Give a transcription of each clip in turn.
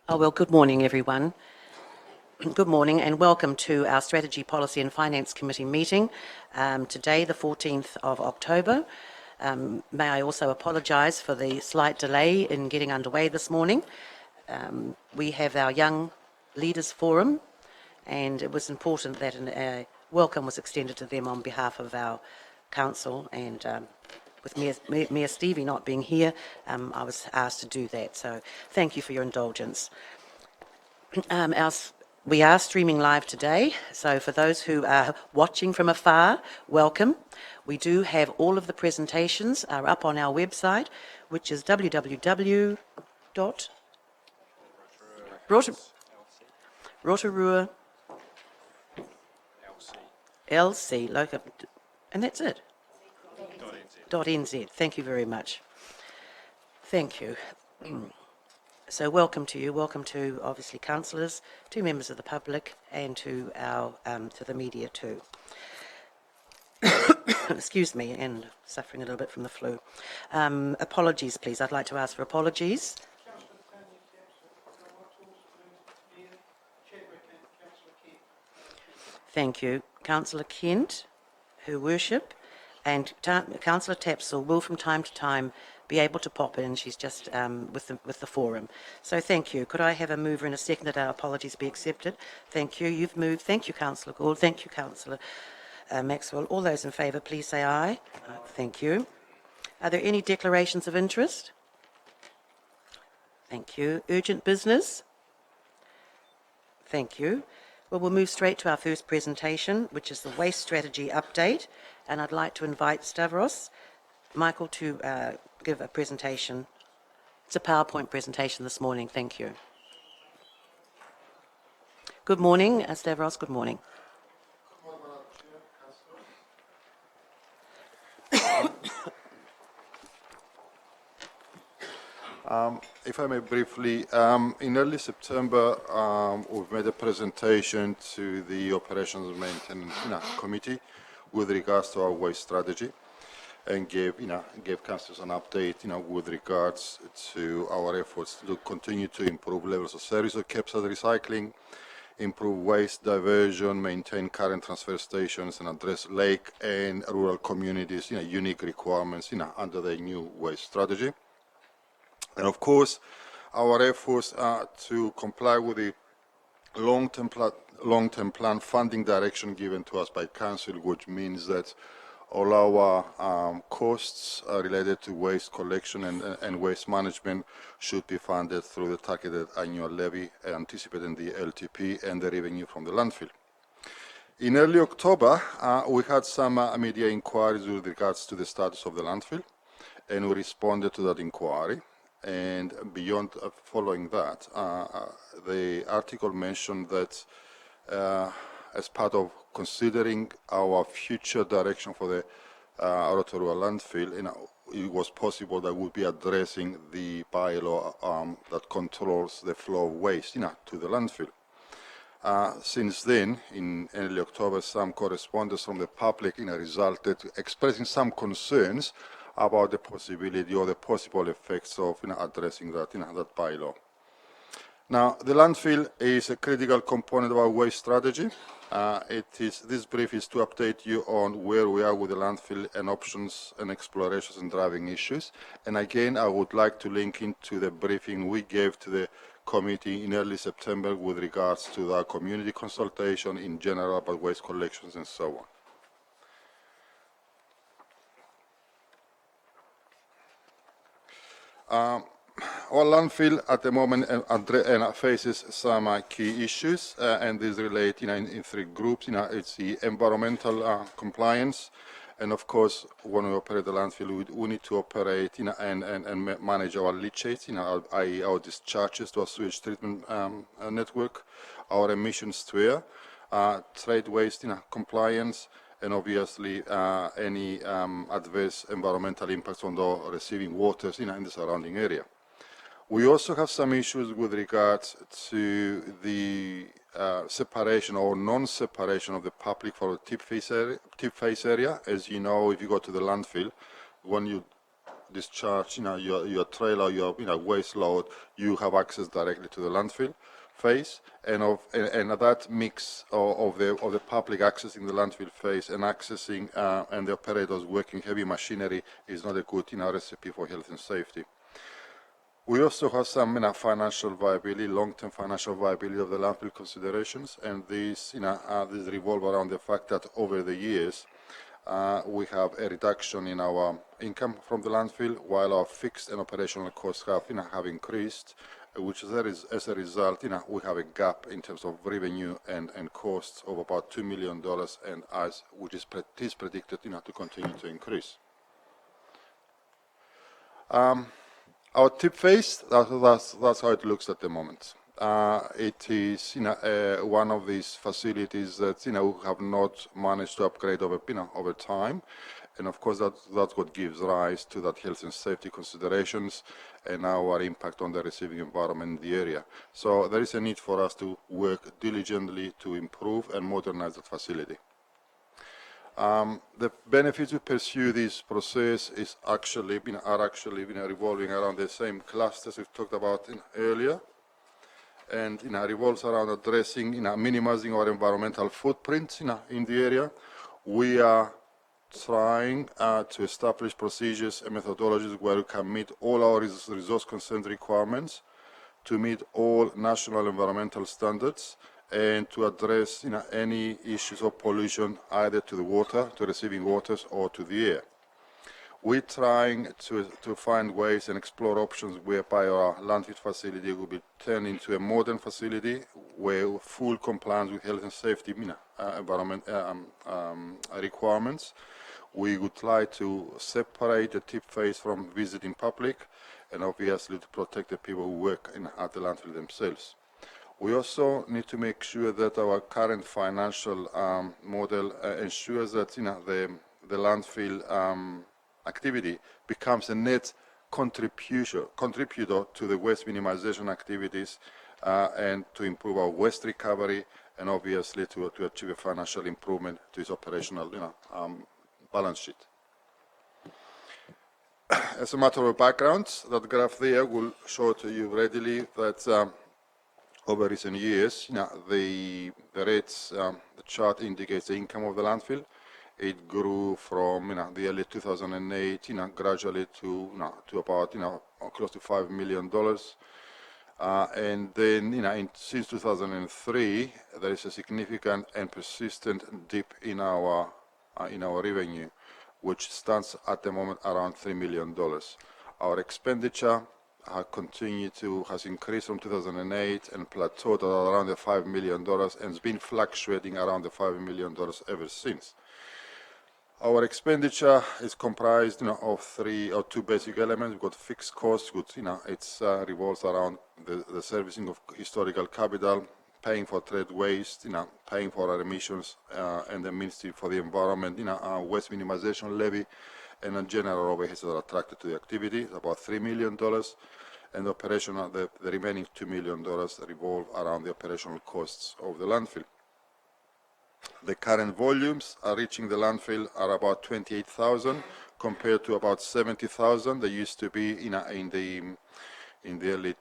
Well, good morning, everyone. Good morning and welcome to our Strategy, Policy and Finance Committee meeting today, the 14th of October. May I also apologise for the slight delay in getting underway this morning. We have our Young Leaders Forum, and it was important that a welcome was extended to them on behalf of our council, and with Mayor Stevie not being here, I was asked to do that, so thank you for your indulgence. We are streaming live today, so for those who are watching from afar, welcome. We do have all of the presentations are up on our website, which is www.rotorua LC, and that's it. .nz. Thank you very much. Thank you. So welcome to you, welcome to obviously councillors, to members of the public, and to our to the media too. Excuse me, and suffering a little bit from the flu. Apologies, please. I'd like to ask for apologies. Thank you, Councillor Kent, Her Worship, and Councillor Tapsell will from time to time be able to pop in. She's just with the forum. So thank you. Could I have a mover and a second that our apologies be accepted? Thank you. You've moved. Thank you, Councillor Gould. Thank you, Councillor Maxwell. All those in favour, please say aye. Thank you. Are there any declarations of interest? Thank you. Urgent business? Thank you. Well, we'll move straight to our first presentation, which is the Waste Strategy Update. And I'd like to invite Stavros Michael to give a presentation. It's a PowerPoint presentation this morning. Thank you. Good morning, Stavros. Good morning. If I may briefly, in early September, we've made a presentation to the Operations and Maintenance Committee with regards to our waste strategy, and gave councillors an update, with regards to our efforts to continue to improve levels of service of capital recycling, improve waste diversion, maintain current transfer stations, and address lake and rural communities' unique requirements under the new waste strategy. And of course, our efforts are to comply with the long-term plan funding direction given to us by Council, which means that all our costs related to waste collection and waste management should be funded through the targeted annual levy anticipated in the LTP and the revenue from the landfill. In early October, we had some media inquiries with regards to the status of the landfill, and we responded to that inquiry. And beyond following that, the article mentioned that as part of considering our future direction for the Rotorua landfill, it was possible that we'll be addressing the bylaw that controls the flow of waste to the landfill. Since then, in early October, some correspondence from the public resulted expressing some concerns about the possibility or the possible effects of addressing that, that bylaw. Now, the landfill is a critical component of our waste strategy. This brief is to update you on where we are with the landfill and options and explorations and driving issues. And again, I would like to link into the briefing we gave to the committee in early September with regards to our community consultation in general about waste collections and so on. Our landfill at the moment faces some key issues, and these relate in three groups. It's the environmental compliance, and of course, when we operate the landfill, we need to operate and manage our leachates, i.e. our discharges to our sewage treatment network, our emissions to air, trade waste compliance, and obviously any adverse environmental impacts on the receiving waters in the surrounding area. We also have some issues with regards to the separation or non-separation of the public for the tip face area. As you know, if you go to the landfill, when you discharge, your trailer, your, waste load, you have access directly to the landfill phase, and that mix of the public accessing the landfill phase and accessing and the operators working heavy machinery is not a good, recipe for health and safety. We also have some financial viability, long-term financial viability of the landfill considerations, and these revolve around the fact that over the years we have a reduction in our income from the landfill, while our fixed and operational costs have increased, which is as a result, we have a gap in terms of revenue and costs of about $2 million, and which is predicted, to continue to increase. Our tip phase, that's how it looks at the moment. It is one of these facilities that have not managed to upgrade over time, and of course that's what gives rise to that health and safety considerations and our impact on the receiving environment in the area. So there is a need for us to work diligently to improve and modernize the facility. The benefits to pursue this process are actually revolving around the same clusters we've talked about earlier, and revolves around addressing, minimizing our environmental footprint in the area. We are trying to establish procedures and methodologies where we can meet all our resource consent requirements, to meet all national environmental standards, and to address any issues of pollution either to the water, to receiving waters, or to the air. We're trying to find ways and explore options whereby our landfill facility will be turned into a modern facility where full compliance with health and safety environment requirements. We would like to separate the tip phase from visiting public, and obviously to protect the people who work at the landfill themselves. We also need to make sure that our current financial model ensures that the landfill activity becomes a net contributor to the waste minimization activities and to improve our waste recovery, and obviously to achieve a financial improvement to its operational balance sheet. As a matter of background, that graph there will show to you readily that over recent years, the rates, the chart indicates the income of the landfill. It grew from the early 2008, gradually to about close to $5 million, and then since 2003, there is a significant and persistent dip in our revenue, which stands at the moment around $3 million. Our expenditure has increased from 2008 and plateaued at around the $5 million, and has been fluctuating around the $5 million ever since. Our expenditure is comprised of two basic elements. We've got fixed costs, which it revolves around the servicing of historical capital, paying for trade waste, paying for our emissions, and the Ministry for the Environment, our waste minimization levy, and then general overheads that are attracted to the activity. It's about $3 million, and the remaining $2 million revolve around the operational costs of the landfill. The current volumes are reaching the landfill are about 28,000 compared to about 70,000 they used to be in the early,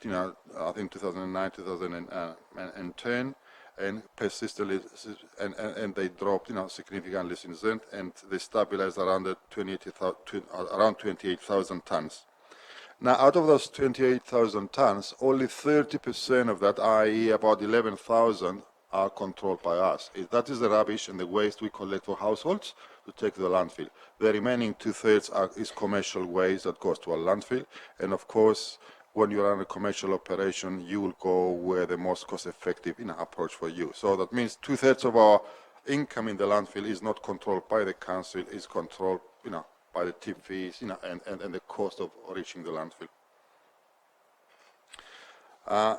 I think 2009, 2010, and persistently, and they dropped, significantly since then, and they stabilized around 28,000 tons. Now, out of those 28,000 tons, only 30% of that, i.e., about 11,000, are controlled by us. That is the rubbish and the waste we collect for households to take to the landfill. The remaining 2/3 is commercial waste that goes to a landfill, and of course, when you run a commercial operation, you will go where the most cost-effective approach for you. So that means 2/3 of our income in the landfill is not controlled by the council, is controlled, by the tip fees, and the cost of reaching the landfill.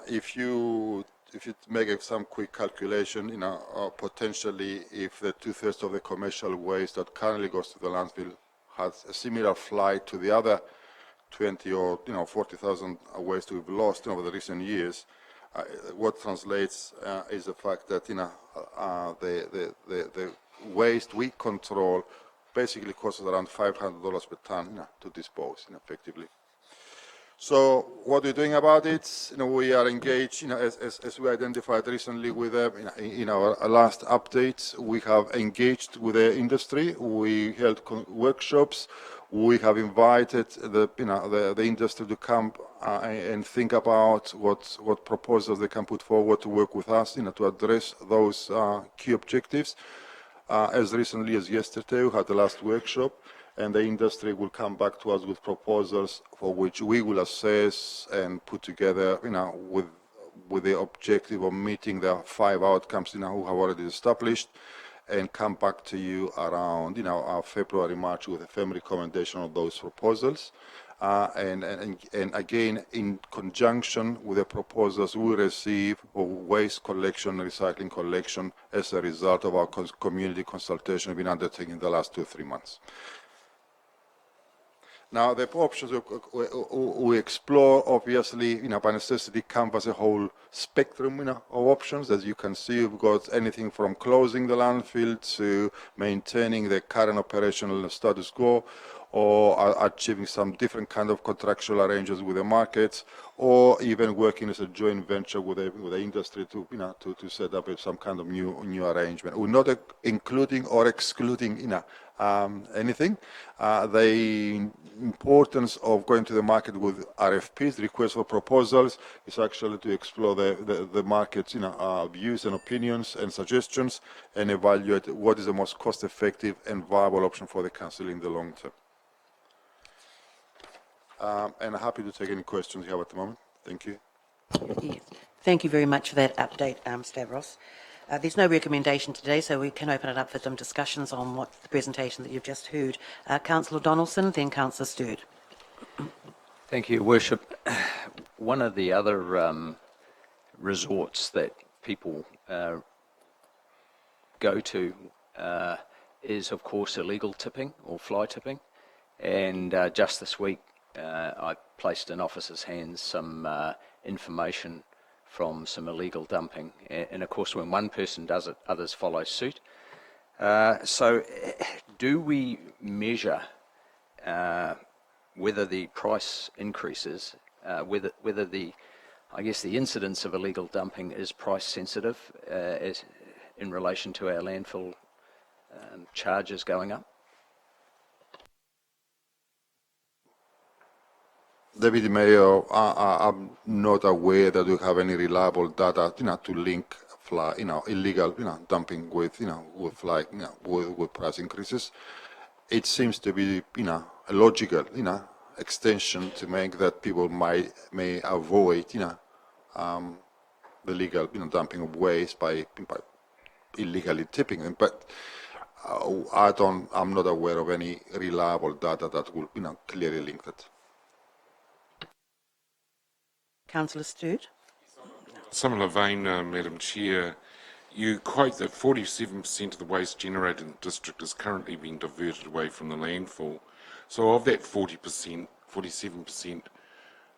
If you make some quick calculation, potentially if the 2/3 of the commercial waste that currently goes to the landfill has a similar flight to the other 20 or 40,000 waste we've lost over the recent years, what translates is the fact that the waste we control basically costs us around $500 per ton to dispose, effectively. So what we're doing about it, we are engaged, as we identified recently with them in our last update, we have engaged with the industry. We held workshops. We have invited the industry to come and think about what proposals they can put forward to work with us, to address those key objectives. As recently as yesterday, we had the last workshop, and the industry will come back to us with proposals for which we will assess and put together, with the objective of meeting the 5 outcomes, who have already established, and come back to you around, our February, March with a firm recommendation of those proposals. And again, in conjunction with the proposals we receive for waste collection, recycling collection, as a result of our community consultation we've been undertaking in the last 2 or 3 months. Now, the options we explore, obviously, by necessity, canvas a whole spectrum of options. As you can see, we've got anything from closing the landfill to maintaining the current operational status quo, or achieving some different kind of contractual arrangements with the markets, or even working as a joint venture with the industry to set up some kind of new arrangement. We're not including or excluding anything. The importance of going to the market with RFPs, requests for proposals, is actually to explore the market's views and opinions and suggestions, and evaluate what is the most cost-effective and viable option for the council in the long term. And I'm happy to take any questions you have at the moment. Thank you. Yes. Thank you very much for that update, Stavros. There's no recommendation today, so we can open it up for some discussions on what the presentation that you've just heard. Councillor Donaldson, then Councillor Stewart. Thank you, Worship. One of the other resorts that people go to is, of course, illegal tipping or fly tipping. And just this week, I placed in officers' hands some information from some illegal dumping. And of course, when one person does it, others follow suit. So do we measure whether the price increases, whether the incidence of illegal dumping is price sensitive as in relation to our landfill charges going up? Deputy Mayor, I'm not aware that we have any reliable data, to link illegal, dumping with, with price increases. It seems to be, a logical, extension to make that people may avoid, the legal, dumping of waste by illegally tipping them. But I'm not aware of any reliable data that will, clearly link that. Councillor Stewart. Similar vein, Madam Chair, you quote that 47% of the waste generated in the district is currently being diverted away from the landfill. So of that 47%,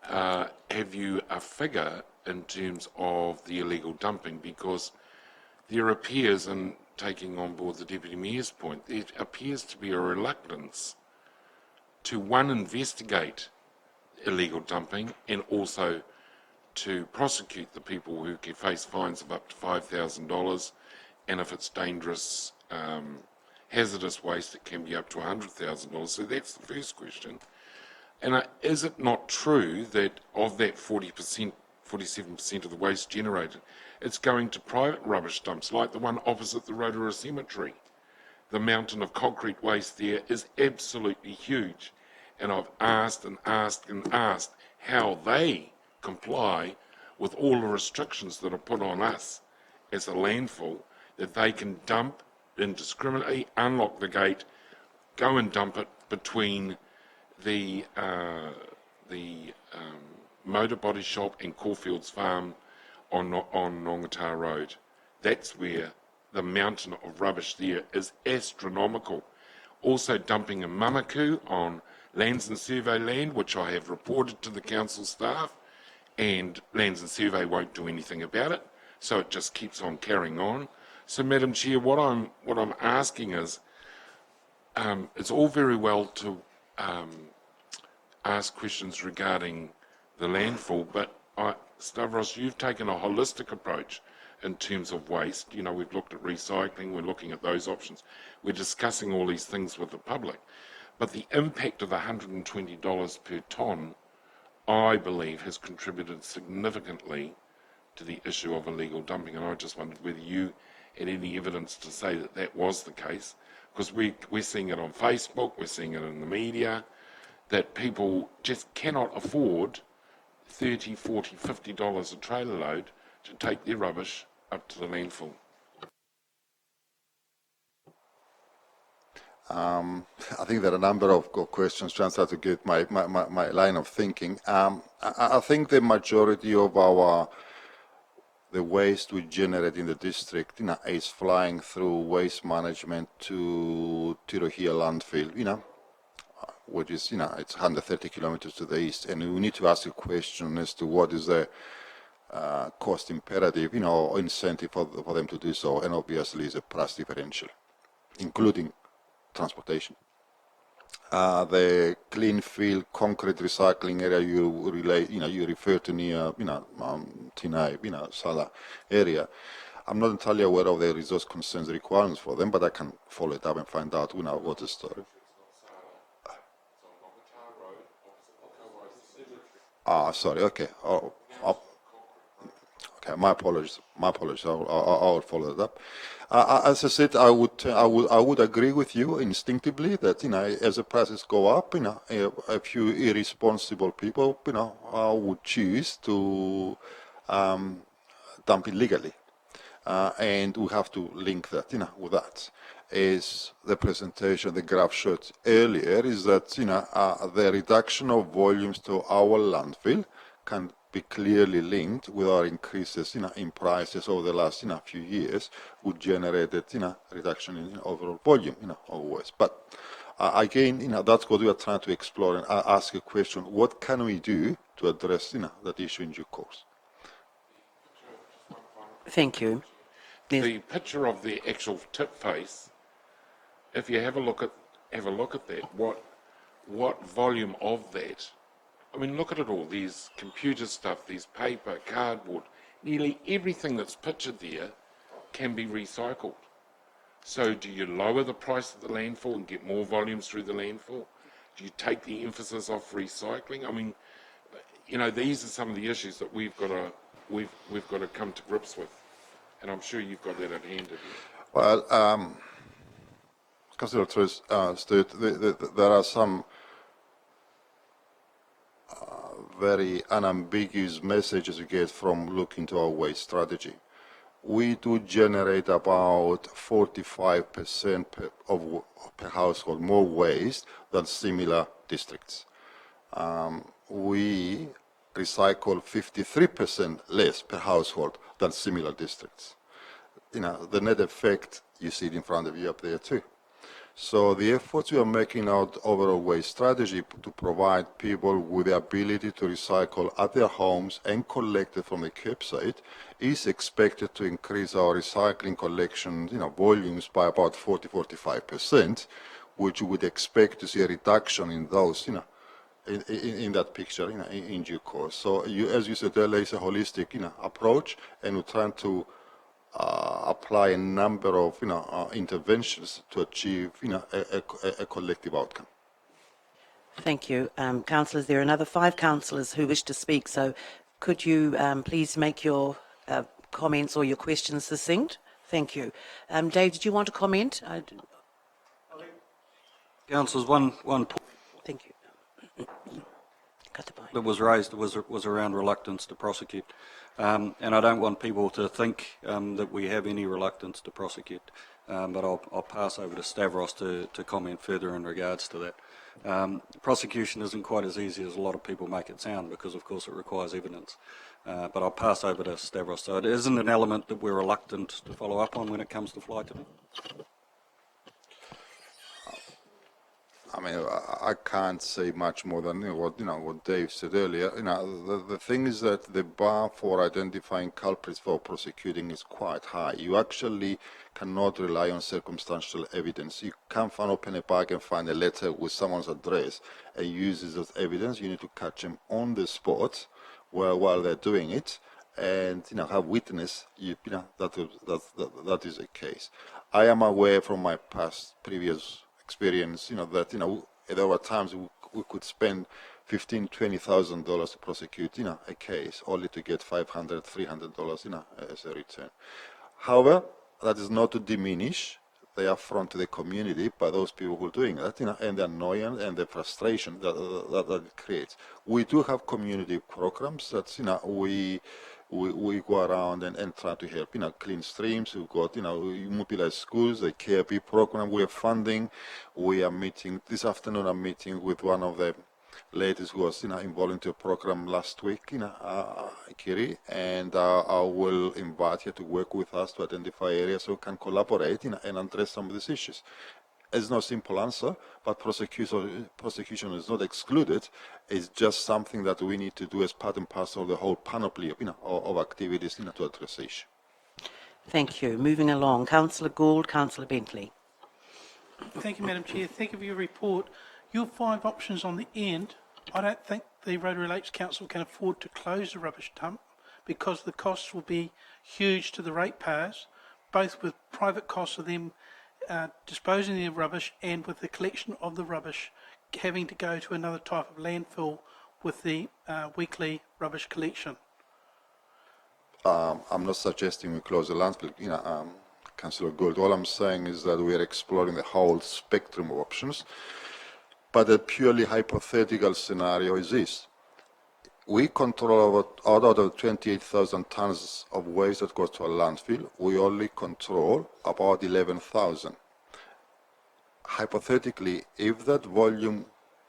have you a figure in terms of the illegal dumping? Because there appears, and taking on board the Deputy Mayor's point, there appears to be a reluctance to, one, investigate illegal dumping, and also to prosecute the people who can face fines of up to $5,000, and if it's dangerous, hazardous waste, it can be up to $100,000. So that's the first question. And is it not true that of that 47% of the waste generated, it's going to private rubbish dumps, like the one opposite the Rotorua Cemetery? The mountain of concrete waste there is absolutely huge. And I've asked and asked and asked how they comply with all the restrictions that are put on us as a landfill, that they can dump indiscriminately, unlock the gate, go and dump it between the motor body shop and Caulfield's Farm on Nongata Road. That's where the mountain of rubbish there is astronomical. Also dumping in Mamaku on Lands and Survey land, which I have reported to the council staff, and Lands and Survey won't do anything about it, so it just keeps on carrying on. So, Madam Chair, what I'm asking is, it's all very well to ask questions regarding the landfill, but Stavros, you've taken a holistic approach in terms of waste. You know, we've looked at recycling, we're looking at those options. We're discussing all these things with the public. But the impact of $120 per tonne, I believe, has contributed significantly to the issue of illegal dumping. And I just wondered whether you had any evidence to say that that was the case, because we're seeing it on Facebook, we're seeing it in the media, that people just cannot afford $30, $40, $50 a trailer load to take their rubbish up to the landfill. I think there are a number of questions trying to get my line of thinking. I think the majority of the waste we generate in the district, is flying through waste management to Rotorua landfill, which is, it's 130 kilometers to the east. And we need to ask a question as to what is the cost imperative, or incentive for them to do so. And obviously is a price differential, including transportation. The clean field concrete recycling area you refer to near, Tinai, Sala area. I'm not entirely aware of the resource concerns requirements for them, but I can follow it up and find out, what the story. Sorry. Okay. Okay. My apologies. I'll follow that up. As I said, I would agree with you instinctively that as the prices go up, a few irresponsible people, would choose to dump illegally, and we have to link that, with that. As the presentation, the graph showed earlier, is that the reduction of volumes to our landfill can be clearly linked with our increases in prices over the last few years, would generated reduction in overall volume of waste. But again, that's what we are trying to explore and ask a question: what can we do to address that issue in due course? Thank you. The picture of the actual tip face, if you have a look at that, what volume of that? I mean, look at it all. There's computer stuff, there's paper, cardboard. Nearly everything that's pictured there can be recycled. So do you lower the price of the landfill and get more volumes through the landfill? Do you take the emphasis off recycling? I mean, these are some of the issues that we've got to come to grips with. And I'm sure you've got that at hand. Well, Councillor Stewart, there are some very unambiguous messages we get from looking to our waste strategy. We do generate about 45% per household more waste than similar districts. We recycle 53% less per household than similar districts. The net effect, you see it in front of you up there too. So the efforts we are making our overall waste strategy to provide people with the ability to recycle at their homes and collect it from the campsite is expected to increase our recycling collection volumes by about 40-45%, which we would expect to see a reduction in those in that picture in due course. So as you said earlier, it's a holistic approach, and we're trying to apply a number of interventions to achieve a collective outcome. Thank you. Councillors, there are another 5 councillors who wish to speak, so could you please make your comments or your questions succinct? Thank you. Dave, did you want to comment? Councillors, one point Thank you. that was raised was around reluctance to prosecute. And I don't want people to think that we have any reluctance to prosecute, but I'll pass over to Stavros to comment further in regards to that. Prosecution isn't quite as easy as a lot of people make it sound, because of course it requires evidence. But I'll pass over to Stavros. So it isn't an element that we're reluctant to follow up on when it comes to fly tipping. I mean, I can't say much more than what Dave said earlier. The thing is that the bar for identifying culprits for prosecuting is quite high. You actually cannot rely on circumstantial evidence. You can't open a bag and find a letter with someone's address and use it as evidence. You need to catch them on the spot while they're doing it, and have witness. That is the case. I am aware from my previous experience, that there were times we could spend $15,000-$20,000 to prosecute, a case, only to get $500-$300, as a return. However, that is not to diminish the affront to the community by those people who are doing that, and the annoyance and the frustration that it creates. We do have community programs that, we go around and try to help, clean streams. We've got, we mobilize schools, the KRP program we are funding. We are meeting, this afternoon I'm meeting with one of the ladies who was, involved into a program last week, Kiri, and I will invite her to work with us to identify areas so we can collaborate, and address some of these issues. There's no simple answer, but prosecution is not excluded. It's just something that we need to do as part and parcel of the whole panoply of activities to address the issue. Thank you. Moving along, Councillor Gould, Councillor Bentley. Thank you, Madam Chair. Thank you for your report. Your 5 options on the end, I don't think the Rotorua Lakes Council can afford to close the rubbish dump because the costs will be huge to the ratepayers, both with private costs of them disposing of the rubbish and with the collection of the rubbish having to go to another type of landfill with the weekly rubbish collection. I'm not suggesting we close the landfill, Councillor Gould. All I'm saying is that we are exploring the whole spectrum of options. But a purely hypothetical scenario is this. We control out of 28,000 tons of waste that goes to a landfill, we only control about 11,000. Hypothetically, if that volume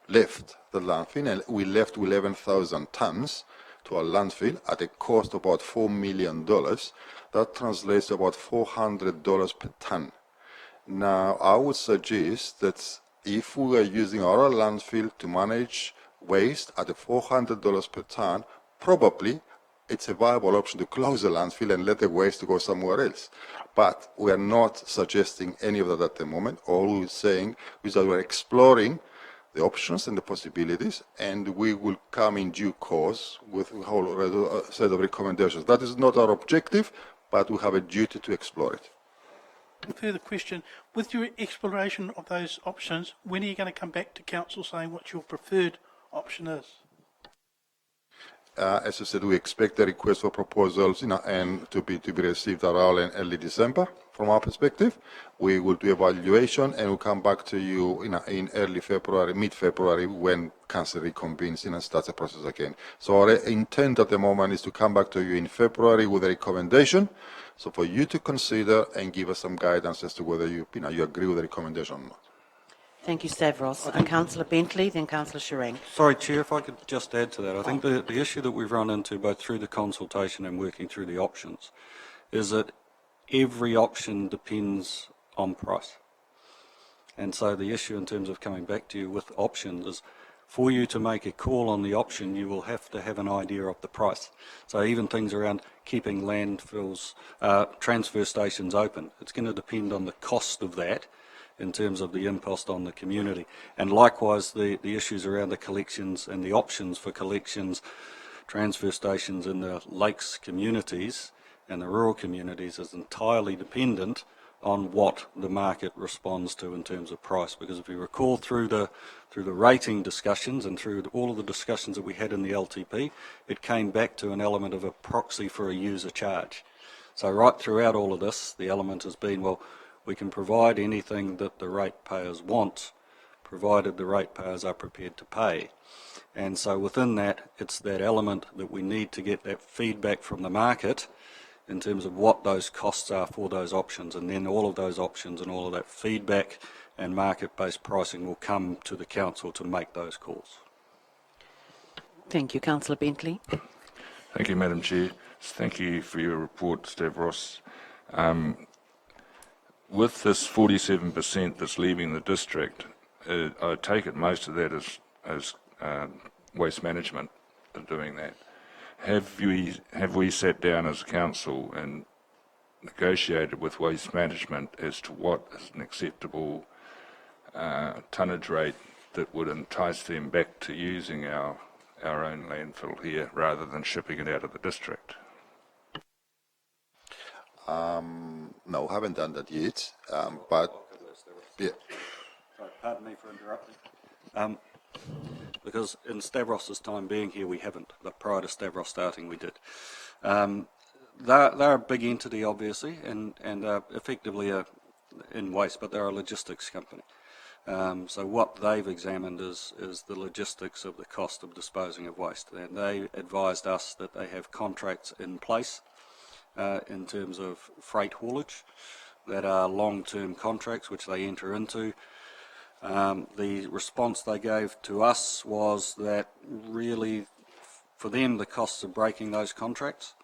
left the landfill and we left 11,000 tons to a landfill at a cost of about $4 million, that translates to about $400 per ton. Now, I would suggest that if we are using our landfill to manage waste at $400 per ton, probably it's a viable option to close the landfill and let the waste go somewhere else. But we are not suggesting any of that at the moment. All we're saying is that we're exploring the options and the possibilities, and we will come in due course with a whole set of recommendations. That is not our objective, but we have a duty to explore it. Further question, with your exploration of those options, when are you going to come back to council saying what your preferred option is? As I said, we expect the request for proposals, and to be received around in early December. From our perspective, we will do evaluation and we'll come back to you, in early February, mid-February, when council reconvenes, and starts the process again. So our intent at the moment is to come back to you in February with a recommendation. So for you to consider and give us some guidance as to whether you agree with the recommendation or not. Thank you, Stavros. Councillor Bentley, then Councillor Shirang. Sorry, Chair, if I could just add to that. I think the issue that we've run into both through the consultation and working through the options is that every option depends on price. And so the issue in terms of coming back to you with options is for you to make a call on the option, you will have to have an idea of the price. So even things around keeping landfills, transfer stations open, it's going to depend on the cost of that in terms of the impost on the community. And likewise, the issues around the collections and the options for collections, transfer stations in the lakes communities and the rural communities is entirely dependent on what the market responds to in terms of price. Because if you recall through the rating discussions and through all of the discussions that we had in the LTP, it came back to an element of a proxy for a user charge. So right throughout all of this, the element has been, well, we can provide anything that the ratepayers want, provided the ratepayers are prepared to pay. And so within that, it's that element that we need to get that feedback from the market in terms of what those costs are for those options, and then all of those options and all of that feedback and market-based pricing will come to the council to make those calls. Thank you, Councillor Bentley. Thank you, Madam Chair. Thank you for your report, Stavros. With this 47% that's leaving the district, I take it most of that is waste management are doing that. Have we sat down as council and negotiated with waste management as to what is an acceptable tonnage rate that would entice them back to using our own landfill here rather than shipping it out of the district? No, haven't done that yet, but yeah. Sorry, pardon me for interrupting. Because in Stavros's time being here, we haven't, but prior to Stavros starting, we did. They're a big entity, obviously, and effectively in waste, but they're a logistics company. So what they've examined is the logistics of the cost of disposing of waste, and they advised us that they have contracts in place in terms of freight haulage that are long-term contracts which they enter into. The response they gave to us was that really for them the costs of breaking those contracts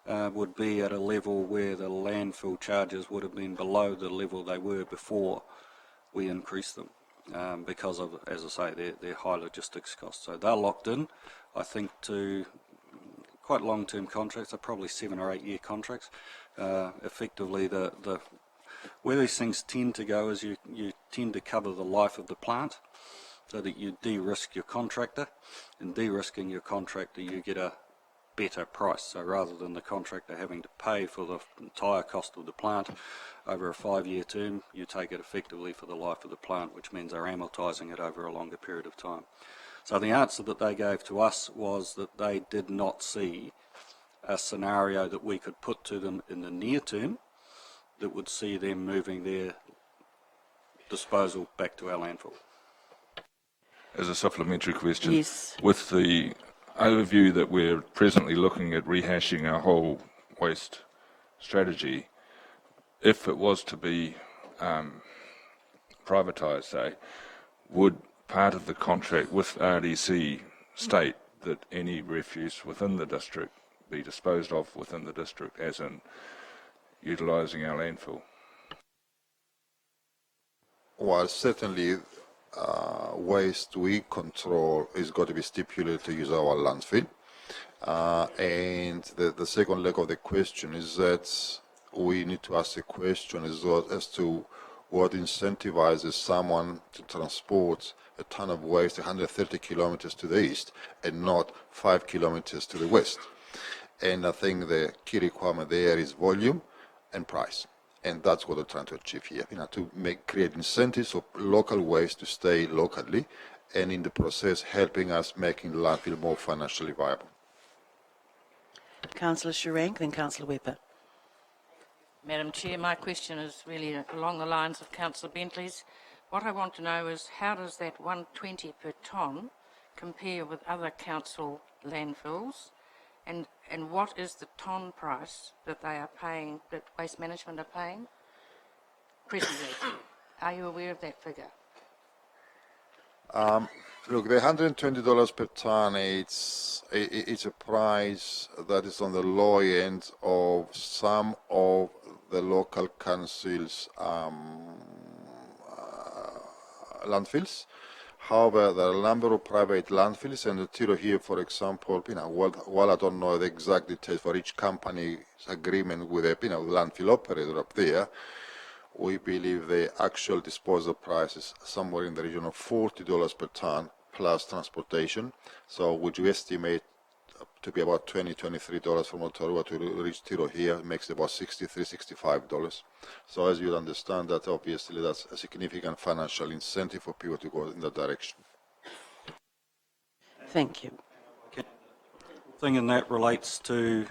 would be at a level where the landfill charges would have been below the level they were before we increased them because of, as I say, their high logistics costs. So they're locked in, I think, to quite long-term contracts. They're probably 7 or 8 year contracts. Effectively, where these things tend to go is you tend to cover the life of the plant so that you de-risk your contractor. In de-risking your contractor, you get a better price. So rather than the contractor having to pay for the entire cost of the plant over a 5-year term, you take it effectively for the life of the plant, which means they're amortising it over a longer period of time. So the answer that they gave to us was that they did not see a scenario that we could put to them in the near term that would see them moving their disposal back to our landfill. As a supplementary question, Yes. with the overview that we're presently looking at rehashing our whole waste strategy, if it was to be privatised, say, would part of the contract with RDC state that any refuse within the district be disposed of within the district, as in utilising our landfill? Well, certainly waste we control is got to be stipulated to use our landfill. And the second leg of the question is that we need to ask a question as to what incentivizes someone to transport a ton of waste 130 kilometers to the east and not 5 kilometers to the west. And I think the key requirement there is volume and price. And that's what we're trying to achieve here, to create incentives for local waste to stay locally, and in the process helping us making the landfill more financially viable. Councillor Sharank, then Councillor Weber. Madam Chair, my question is really along the lines of Councillor Bentley's. What I want to know is how does that 120 per tonne compare with other council landfills, and what is the tonne price that they are paying, that Waste Management are paying presently? Are you aware of that figure? Look, the $120 per tonne, it's a price that is on the low end of some of the local councils' landfills. However, there are a number of private landfills, and the Rotorua here, for example, while I don't know the exact details for each company's agreement with a landfill operator up there, we believe the actual disposal price is somewhere in the region of $40 per tonne plus transportation. So, which we estimate to be about $23 from Rotorua to reach Rotorua here, makes it about $63-65. So as you understand that, obviously that's a significant financial incentive for people to go in that direction. Thank you. Thing in that relates to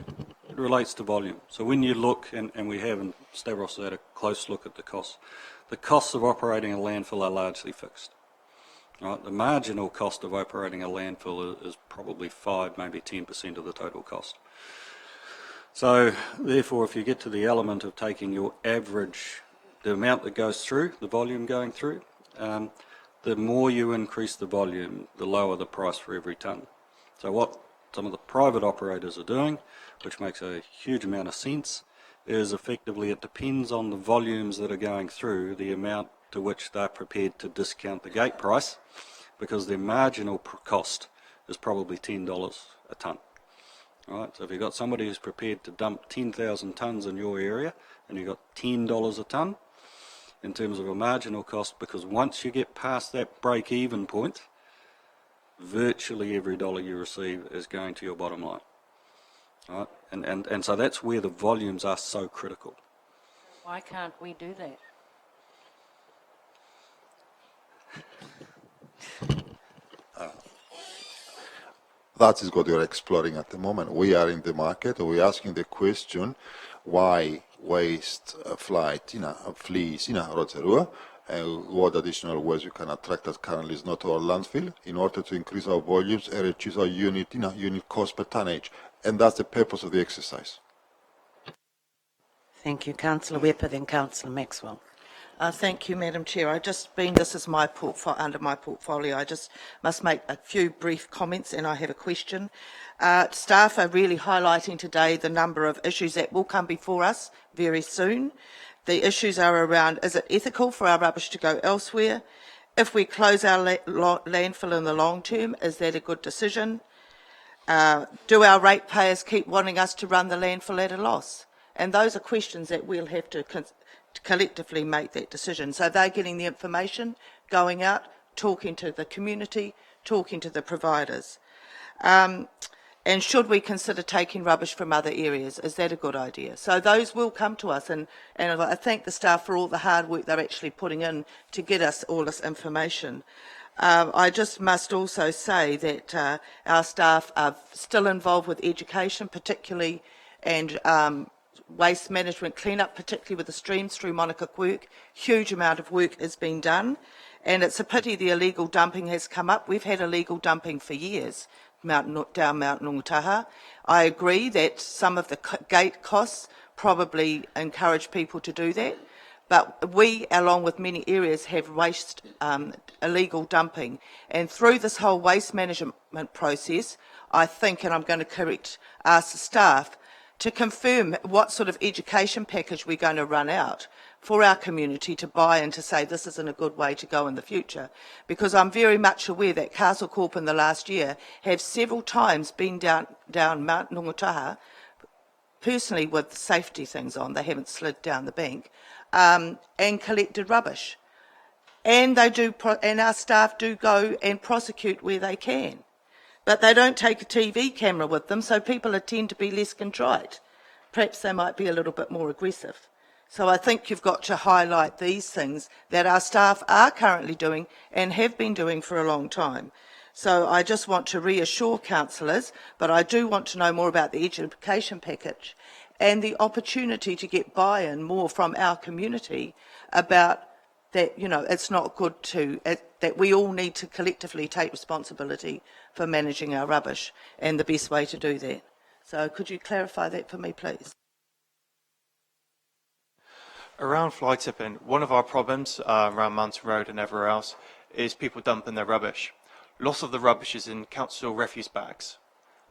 volume. So when you look, and we have, and Stavros had a close look at the costs of operating a landfill are largely fixed. Right, the marginal cost of operating a landfill is probably 5, maybe 10% of the total cost. So therefore, if you get to the element of taking your average, the amount that goes through, the volume going through, the more you increase the volume, the lower the price for every tonne. So what some of the private operators are doing, which makes a huge amount of sense, is effectively it depends on the volumes that are going through, the amount to which they're prepared to discount the gate price, because their marginal cost is probably $10 a tonne. Right, so if you've got somebody who's prepared to dump 10,000 tonnes in your area and you've got $10 a tonne in terms of a marginal cost, because once you get past that break-even point, virtually every dollar you receive is going to your bottom line. Right? And so that's where the volumes are so critical. Why can't we do that? That is what we are exploring at the moment. We are in the market. We're asking the question why waste flees Rotorua, and what additional ways we can attract that currently is not our landfill in order to increase our volumes and reduce our unit cost per tonnage. And that's the purpose of the exercise. Thank you, Councillor Whipper, then Councillor Maxwell. Thank you, Madam Chair. This is my under my portfolio. I just must make a few brief comments, and I have a question. Staff are really highlighting today the number of issues that will come before us very soon. The issues are around, is it ethical for our rubbish to go elsewhere? If we close our landfill in the long term, is that a good decision? Do our ratepayers keep wanting us to run the landfill at a loss? And those are questions that we'll have to collectively make that decision. So they're getting the information, going out, talking to the community, talking to the providers. And should we consider taking rubbish from other areas? Is that a good idea? So those will come to us, and I thank the staff for all the hard work they're actually putting in to get us all this information. I just must also say that our staff are still involved with education, particularly, and waste management clean-up, particularly with the streams through Monica Quirk. Huge amount of work is being done, and it's a pity the illegal dumping has come up. We've had illegal dumping for years down Mount Nungataha. I agree that some of the gate costs probably encourage people to do that, but we, along with many areas, have waste illegal dumping, and through this whole waste management process, I think, and I'm going to ask the staff to confirm what sort of education package we're going to run out for our community to buy and to say this isn't a good way to go in the future. Because I'm very much aware that Castle Corp in the last year have several times been down Mount Nungataha, personally with safety things on, they haven't slid down the bank, and collected rubbish. And and our staff do go and prosecute where they can. But they don't take a TV camera with them, so people tend to be less contrite. Perhaps they might be a little bit more aggressive. So I think you've got to highlight these things that our staff are currently doing and have been doing for a long time. So I just want to reassure councillors, but I do want to know more about the education package and the opportunity to get buy-in more from our community about that, it's not good that we all need to collectively take responsibility for managing our rubbish, and the best way to do that. So could you clarify that for me, please? Around fly tipping, one of our problems around Mountain Road and everywhere else is people dumping their rubbish. Lots of the rubbish is in council refuse bags.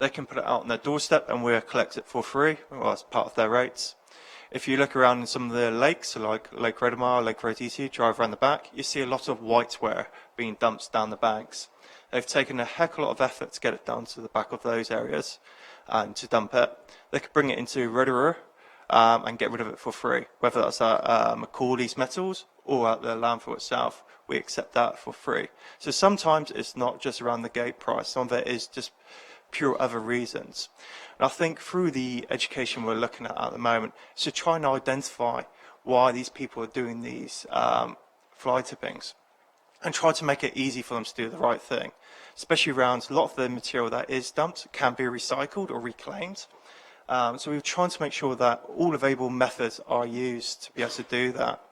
They can put it out on their doorstep and we'll collect it for free, well, as part of their rates. If you look around in some of the lakes, like Lake Redamar, Lake Rotisi, drive around the back, you see a lot of whiteware being dumped down the banks. They've taken a heck of a lot of effort to get it down to the back of those areas and to dump it. They could bring it into Rotorua and get rid of it for free, whether that's at Macaulay's Metals or at the landfill itself. We accept that for free. So sometimes it's not just around the gate price, some of it is just pure other reasons. And I think through the education we're looking at the moment is to try and identify why these people are doing these fly tippings and try to make it easy for them to do the right thing, especially around a lot of the material that is dumped can be recycled or reclaimed. So we're trying to make sure that all available methods are used to be able to do that.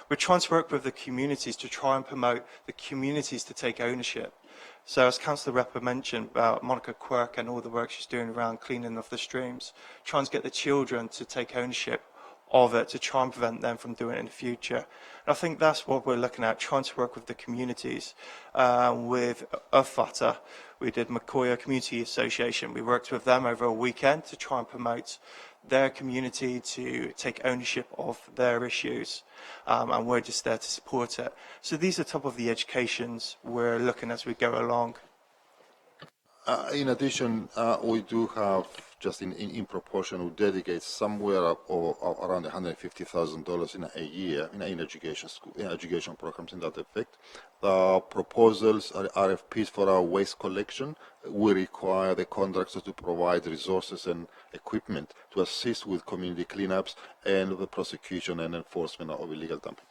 We're trying to work with the communities to try and promote the communities to take ownership. So as Councillor Repper mentioned about Monica Quirk and all the work she's doing around cleaning of the streams, trying to get the children to take ownership of it to try and prevent them from doing it in the future. And I think that's what we're looking at, trying to work with the communities. With Ufata, we did Makoya Community Association. We worked with them over a weekend to try and promote their community to take ownership of their issues, and we're just there to support it. So these are top of the educations we're looking as we go along. In addition, we do have, just in proportion, we dedicate somewhere up around $150,000 in a year in education programs in that effect. The proposals are RFPs for our waste collection. We require the contractors to provide resources and equipment to assist with community cleanups and the prosecution and enforcement of illegal dumping.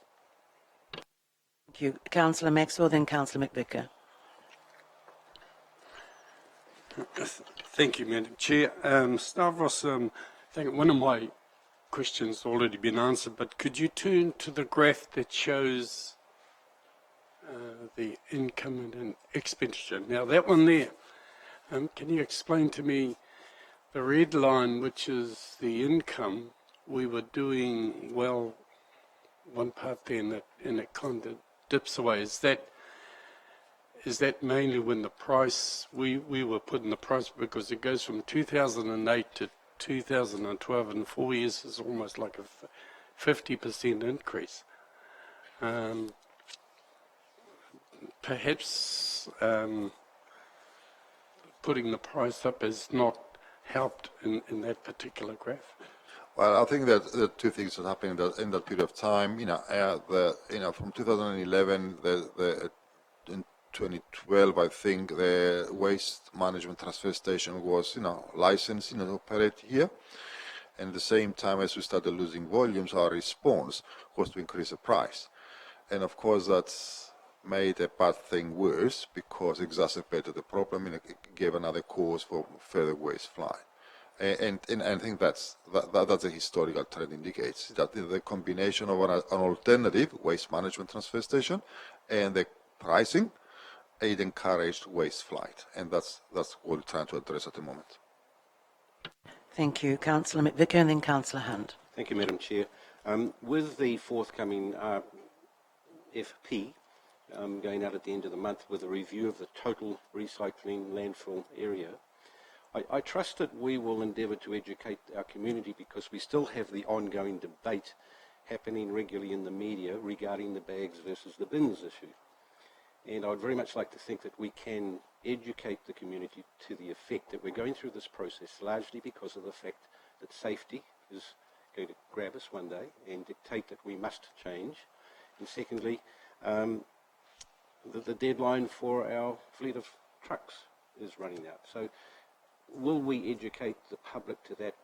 Thank you. Councillor Maxwell, then Councillor McVicker. Thank you, Madam Chair. Stavros, I think one of my questions has already been answered, but could you turn to the graph that shows the income and expenditure? Now, that one there, can you explain to me the red line, which is the income? We were doing well one part there, and it kind of dips away. Is that mainly when the price, we were putting the price, because it goes from 2008 to 2012, in 4 years is almost like a 50% increase. Perhaps putting the price up has not helped in that particular graph. Well, I think that the two things that happened in that period of time, from 2011, in 2012, I think the waste management transfer station was, licensed, to operate here. And at the same time, as we started losing volumes, our response was to increase the price. And of course, that's made a bad thing worse because it exacerbated the problem and it gave another cause for further waste flying. And I think that's a historical trend indicates that the combination of an alternative waste management transfer station and the pricing, it encouraged waste flight, and that's what we're trying to address at the moment. Thank you. Councillor McVicker and then Councillor Hunt. Thank you, Madam Chair. With the forthcoming FP going out at the end of the month with a review of the total recycling landfill area, I trust that we will endeavour to educate our community, because we still have the ongoing debate happening regularly in the media regarding the bags versus the bins issue. And I would very much like to think that we can educate the community to the effect that we're going through this process largely because of the fact that safety is going to grab us one day and dictate that we must change. And secondly, the deadline for our fleet of trucks is running out. So will we educate the public to that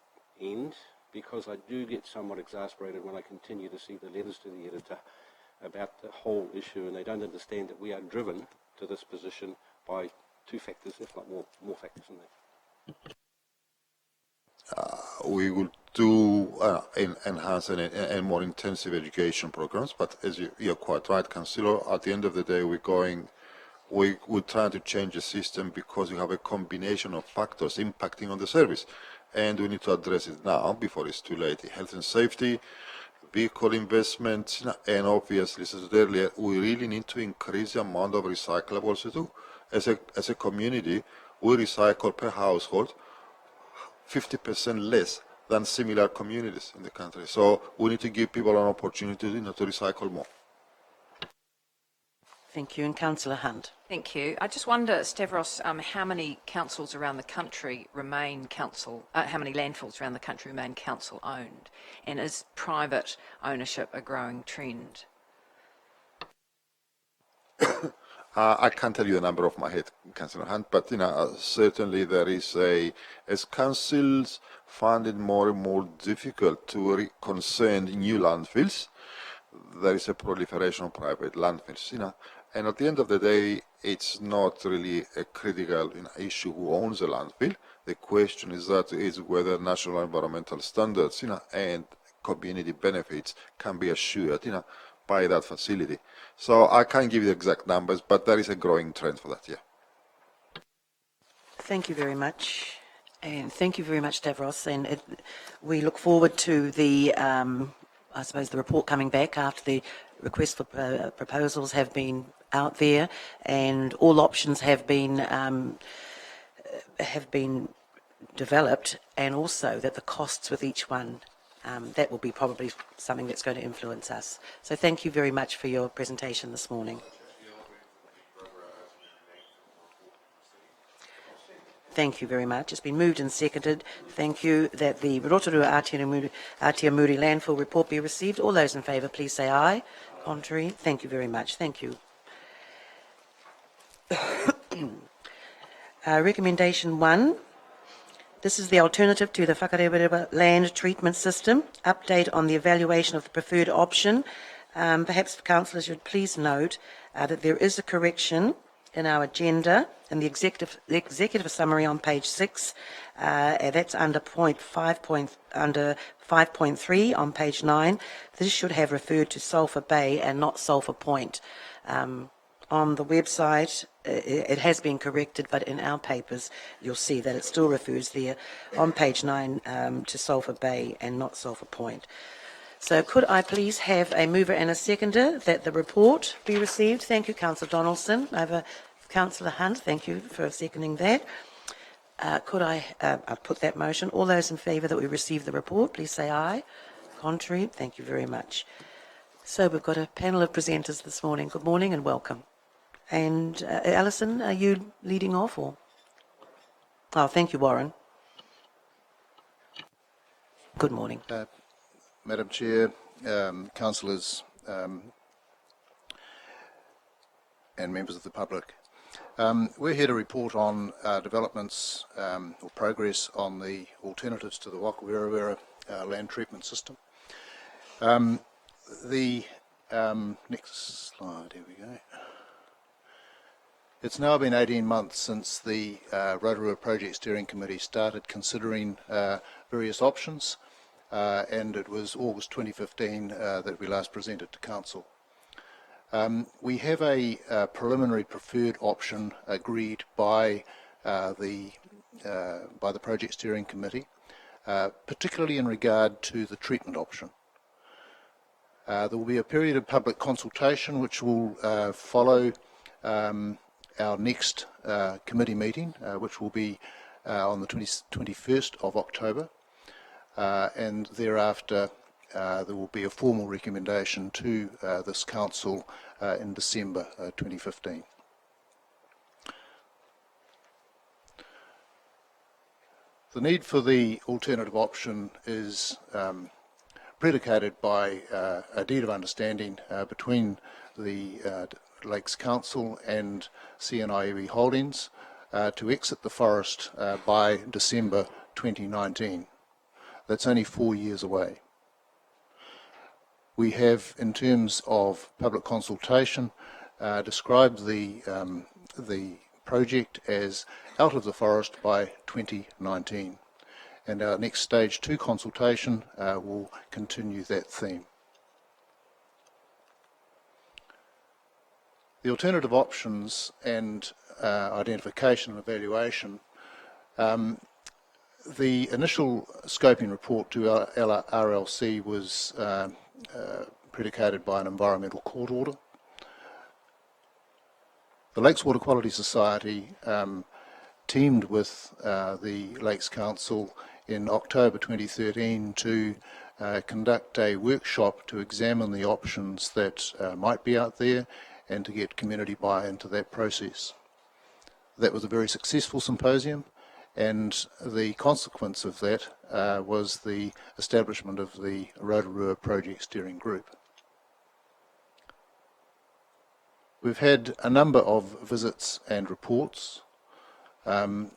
end? Because I do get somewhat exasperated when I continue to see the letters to the editor about the whole issue, and they don't understand that we are driven to this position by two factors, if not more factors than that. We will do enhanced and more intensive education programs, but as you're quite right, Councillor, at the end of the day, we're trying to change the system because we have a combination of factors impacting on the service, and we need to address it now before it's too late. Health and safety, vehicle investment, and obviously, as I said earlier, we really need to increase the amount of recyclables we do. As a community, we recycle per household 50% less than similar communities in the country. So we need to give people an opportunity to recycle more. Thank you. And Councillor Hunt. Thank you. I just wonder, Stavros, how many councils around the country remain how many landfills around the country remain council owned? And is private ownership a growing trend? I can't tell you the number off my head, Councillor Hunt, but certainly there is as councils find it more and more difficult to concern new landfills, there is a proliferation of private landfills, and at the end of the day, it's not really a critical issue who owns a landfill. The question is whether national environmental standards, and community benefits can be assured, by that facility. So I can't give you the exact numbers, but there is a growing trend for that, yeah. Thank you very much. And thank you very much, Stavros. And we look forward to the, I suppose, the report coming back after the request for proposals have been out there, and all options have been developed, and also that the costs with each one. That will be probably something that's going to influence us. So thank you very much for your presentation this morning. Thank you very much. It's been moved and seconded. Thank you that the Rotorua Atiamuri landfill report be received. All those in favour, please say aye. Contrary. Thank you very much. Thank you. Recommendation 1. This is the alternative to the Whakarewireba land treatment system. Update on the evaluation of the preferred option. Perhaps councillors should please note that there is a correction in our agenda in the executive summary on page 6. That's under under 5.3 on page 9. This should have referred to Sulphur Bay and not Sulphur Point. On the website, it has been corrected, but in our papers, you'll see that it still refers there on page 9 to Sulphur Bay and not Sulphur Point. So could I please have a mover and a seconder that the report be received? Thank you, Councillor Donaldson. I have Councillor Hunt. Thank you for seconding that. Could I'll put that motion. All those in favour that we receive the report, please say aye. Contrary. Thank you very much. So we've got a panel of presenters this morning. Good morning and welcome. And Alison, are you leading off or? Oh, thank you, Warren. Good morning. Madam Chair, councillors and members of the public. We're here to report on developments or progress on the alternatives to the Wakawerawera land treatment system. The next slide, here we go. It's now been 18 months since the Rotorua Project Steering Committee started considering various options, and it was August 2015 that we last presented to Council. We have a preliminary preferred option agreed by the Project Steering Committee, particularly in regard to the treatment option. There will be a period of public consultation which will follow our next committee meeting, which will be on the 21st of October, and thereafter there will be a formal recommendation to this council in December 2015. The need for the alternative option is predicated by a deed of understanding between the Lakes Council and CNIEB Holdings to exit the forest by December 2019. That's only 4 years away. We have, in terms of public consultation, described the project as out of the forest by 2019, and our next stage 2 consultation will continue that theme. The alternative options and identification and evaluation. The initial scoping report to our RLC was predicated by an environmental court order. The Lakes Water Quality Society teamed with the Lakes Council in October 2013 to conduct a workshop to examine the options that might be out there and to get community buy-in to that process. That was a very successful symposium, and the consequence of that was the establishment of the Rotorua Project Steering Group. We've had a number of visits and reports. In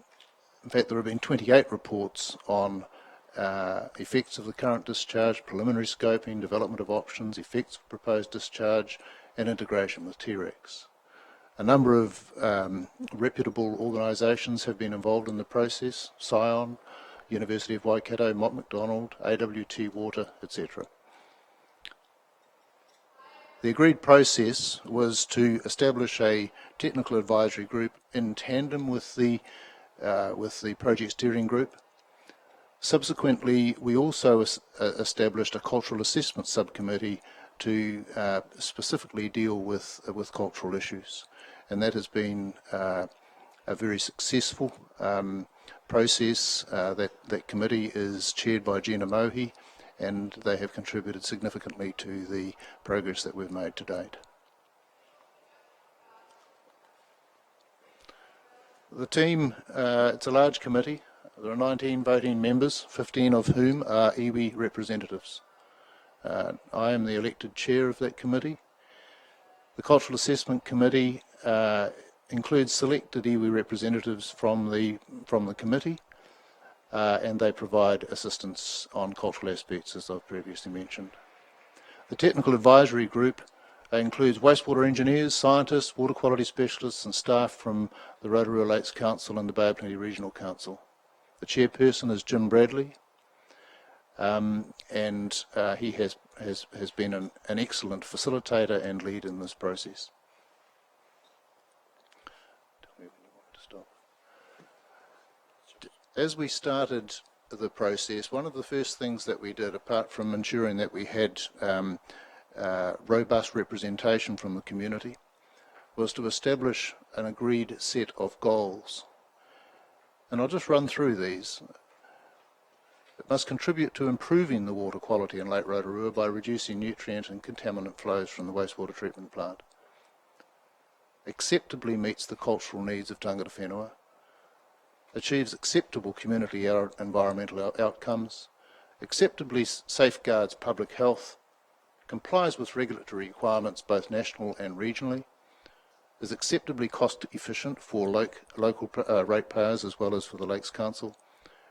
fact, there have been 28 reports on effects of the current discharge, preliminary scoping, development of options, effects of proposed discharge, and integration with T-Rex. A number of reputable organisations have been involved in the process: Scion, University of Waikato, Mott MacDonald, AWT Water, etc. The agreed process was to establish a technical advisory group in tandem with the with the project steering group. Subsequently, we also established a cultural assessment subcommittee to specifically deal with cultural issues, and that has been a very successful process. That committee is chaired by Gina Mohi, and they have contributed significantly to the progress that we've made to date. The team, it's a large committee. There are 19 voting members, 15 of whom are iwi representatives. I am the elected chair of that committee. The Cultural Assessment Committee includes selected iwi representatives from the committee, and they provide assistance on cultural aspects, as I've previously mentioned. The Technical Advisory Group includes wastewater engineers, scientists, water quality specialists and staff from the Rotorua Lakes Council and the Bay of Plenty Regional Council. The chairperson is Jim Bradley, and he has been an excellent facilitator and lead in this process. As we started the process, one of the first things that we did, apart from ensuring that we had robust representation from the community, was to establish an agreed set of goals. And I'll just run through these. It must contribute to improving the water quality in Lake Rotorua by reducing nutrient and contaminant flows from the wastewater treatment plant. Acceptably meets the cultural needs of tangata whenua. Achieves acceptable community environmental outcomes. Acceptably safeguards public health. Complies with regulatory requirements both national and regionally. Is acceptably cost efficient for local ratepayers as well as for the Lakes Council,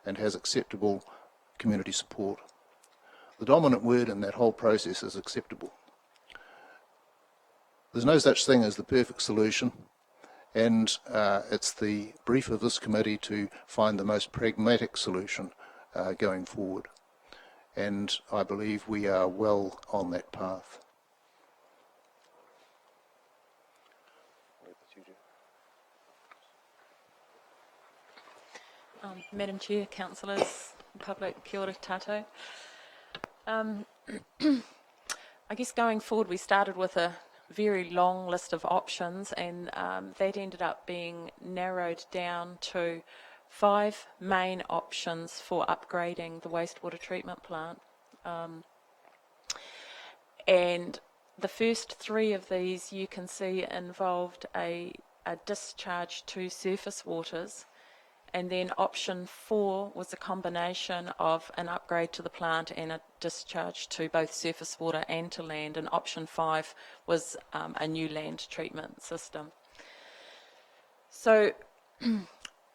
and has acceptable community support. The dominant word in that whole process is acceptable. There's no such thing as the perfect solution, and it's the brief of this committee to find the most pragmatic solution going forward. And I believe we are well on that path. Madam Chair, councillors, public, kia ora tātou. I guess going forward we started with a very long list of options, and that ended up being narrowed down to 5 main options for upgrading the wastewater treatment plant. And the first 3 of these you can see involved a discharge to surface waters. And then option 4 was a combination of an upgrade to the plant and a discharge to both surface water and to land. And option 5 was a new land treatment system. So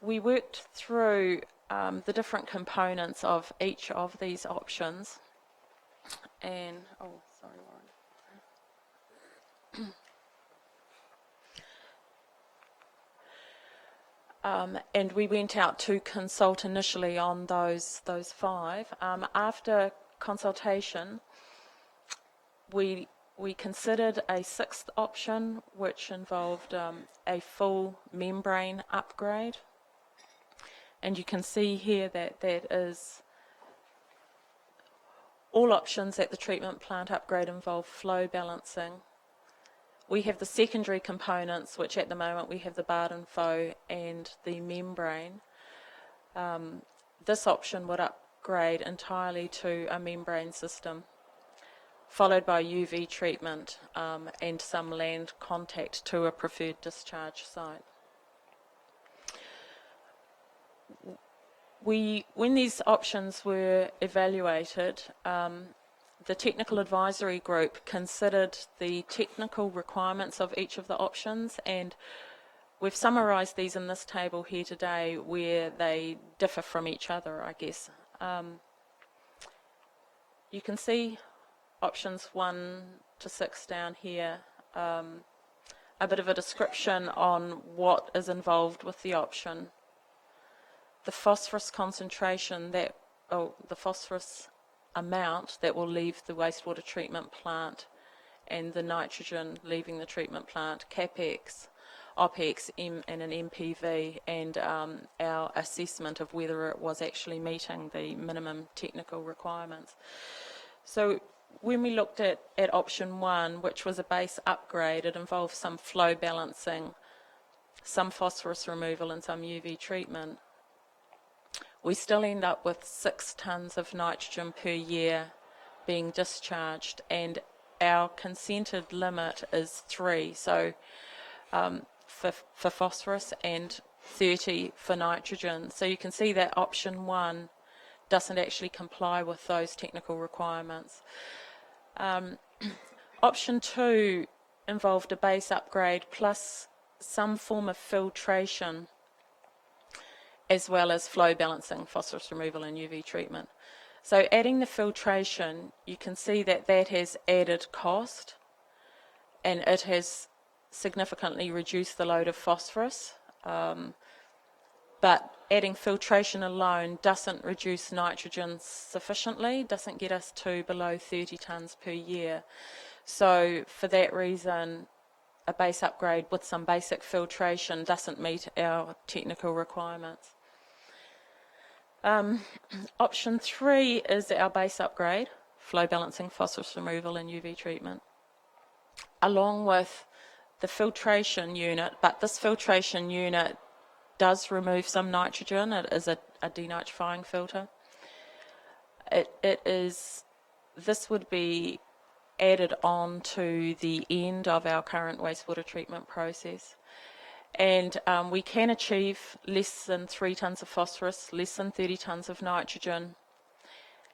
we worked through the different components of each of these options. And, oh, sorry, Warren. And we went out to consult initially on those 5. After consultation, we considered a 6th option, which involved a full membrane upgrade. And you can see here that that is all options at the treatment plant upgrade involve flow balancing. We have the secondary components, which at the moment we have the Barden Foe and the membrane. This option would upgrade entirely to a membrane system, followed by UV treatment and some land contact to a preferred discharge site. When these options were evaluated, the Technical Advisory Group considered the technical requirements of each of the options, and we've summarised these in this table here today where they differ from each other, I guess. You can see options 1 to 6 down here, a bit of a description on what is involved with the option. The phosphorus concentration, the phosphorus amount that will leave the wastewater treatment plant and the nitrogen leaving the treatment plant, capex, OPEX and an MPV, and our assessment of whether it was actually meeting the minimum technical requirements. So when we looked at option 1, which was a base upgrade, it involved some flow balancing, some phosphorus removal and some UV treatment. We still end up with 6 tonnes of nitrogen per year being discharged, and our consented limit is 3, so for phosphorus and 30 for nitrogen. So you can see that option 1 doesn't actually comply with those technical requirements. Option 2 involved a base upgrade plus some form of filtration, as well as flow balancing, phosphorus removal and UV treatment. So adding the filtration, you can see that that has added cost, and it has significantly reduced the load of phosphorus. But adding filtration alone doesn't reduce nitrogen sufficiently, doesn't get us to below 30 tonnes per year. So for that reason, a base upgrade with some basic filtration doesn't meet our technical requirements. Option 3 is our base upgrade, flow balancing, phosphorus removal and UV treatment, along with the filtration unit, but this filtration unit does remove some nitrogen. It is a denitrifying filter. This would be added on to the end of our current wastewater treatment process. And we can achieve less than 3 tonnes of phosphorus, less than 30 tonnes of nitrogen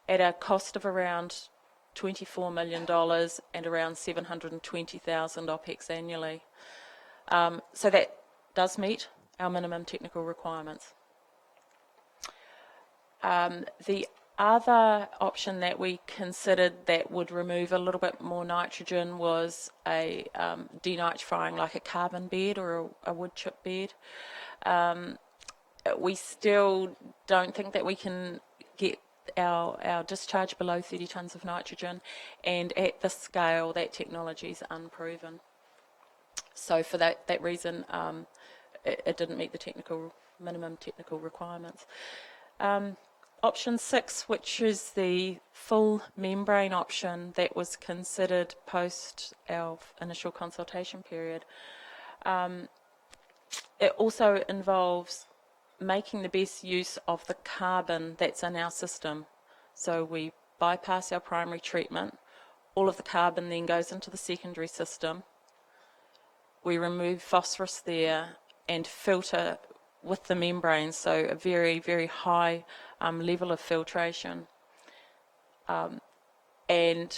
at a cost of around $24 million and around 720,000 OPEX annually. So that does meet our minimum technical requirements. The other option that we considered that would remove a little bit more nitrogen was a denitrifying, like a carbon bed or a wood chip bed. We still don't think that we can get our discharge below 30 tonnes of nitrogen, and at this scale that technology is unproven. So for that reason, it didn't meet the minimum technical requirements. Option 6, which is the full membrane option that was considered post our initial consultation period, it also involves making the best use of the carbon that's in our system. So we bypass our primary treatment, all of the carbon then goes into the secondary system. We remove phosphorus there and filter with the membrane, so a very, very high level of filtration. And then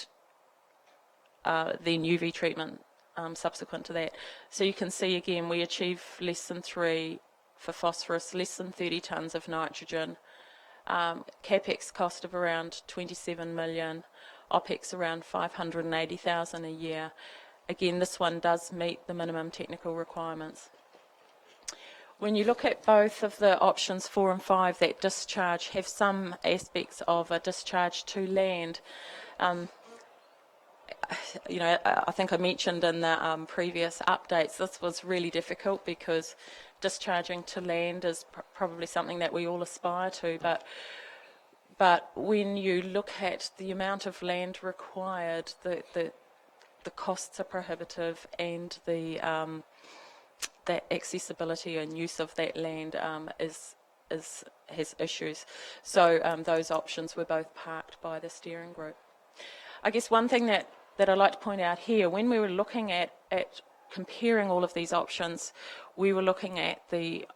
UV treatment subsequent to that. So you can see again we achieve less than 3 for phosphorus, less than 30 tonnes of nitrogen, capex cost of around 27 million, OPEX around 580,000 a year. Again, this one does meet the minimum technical requirements. When you look at both of the options 4 and 5 that discharge have some aspects of a discharge to land, you know, I think I mentioned in the previous updates, this was really difficult because discharging to land is probably something that we all aspire to, but when you look at the amount of land required, the costs are prohibitive, and the accessibility and use of that land has issues. So those options were both parked by the steering group. I guess one thing that I'd like to point out here, when we were looking at comparing all of these options, we were looking at the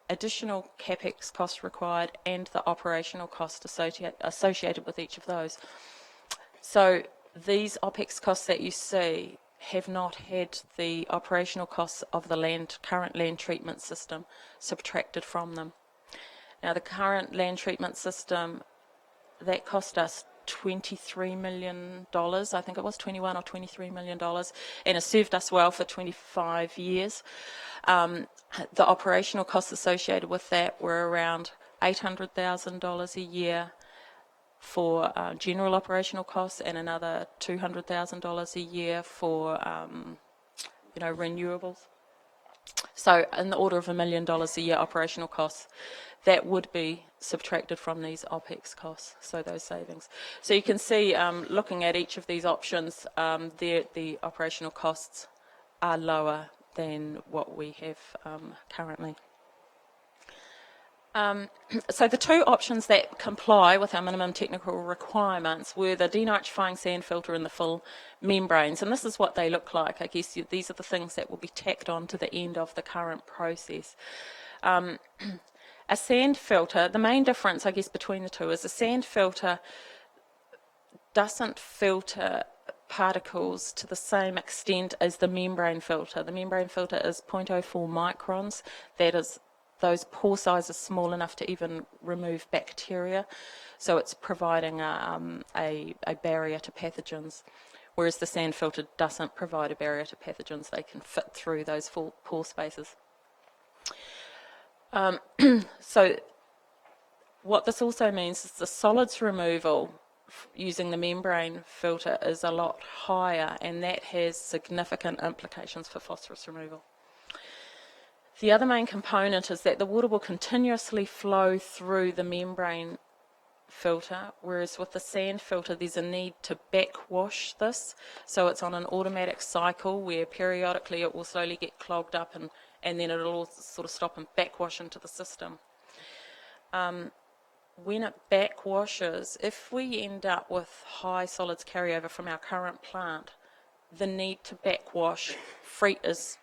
additional capex cost required and the operational cost associated with each of those. So these OPEX costs that you see have not had the operational costs of the current land treatment system subtracted from them. Now the current land treatment system, that cost us $23 million, I think it was $21 or $23 million, and it served us well for 25 years. The operational costs associated with that were around $800,000 a year for general operational costs, and another $200,000 a year for renewables. So in the order of $1 million a year operational costs, that would be subtracted from these OPEX costs, so those savings. So you can see, looking at each of these options, the operational costs are lower than what we have currently. So the two options that comply with our minimum technical requirements were the denitrifying sand filter and the full membranes, and this is what they look like. I guess these are the things that will be tacked on to the end of the current process. A sand filter, the main difference, I guess, between the two is a sand filter doesn't filter particles to the same extent as the membrane filter. The membrane filter is 0.04 microns. That is, those pore sizes small enough to even remove bacteria. So it's providing a barrier to pathogens, whereas the sand filter doesn't provide a barrier to pathogens. They can fit through those full pore spaces. So what this also means is the solids removal using the membrane filter is a lot higher, and that has significant implications for phosphorus removal. The other main component is that the water will continuously flow through the membrane filter, whereas with the sand filter there's a need to backwash this, so it's on an automatic cycle where periodically it will slowly get clogged up and then it'll all sort of stop and backwash into the system. When it backwashes, if we end up with high solids carryover from our current plant, the need to backwash is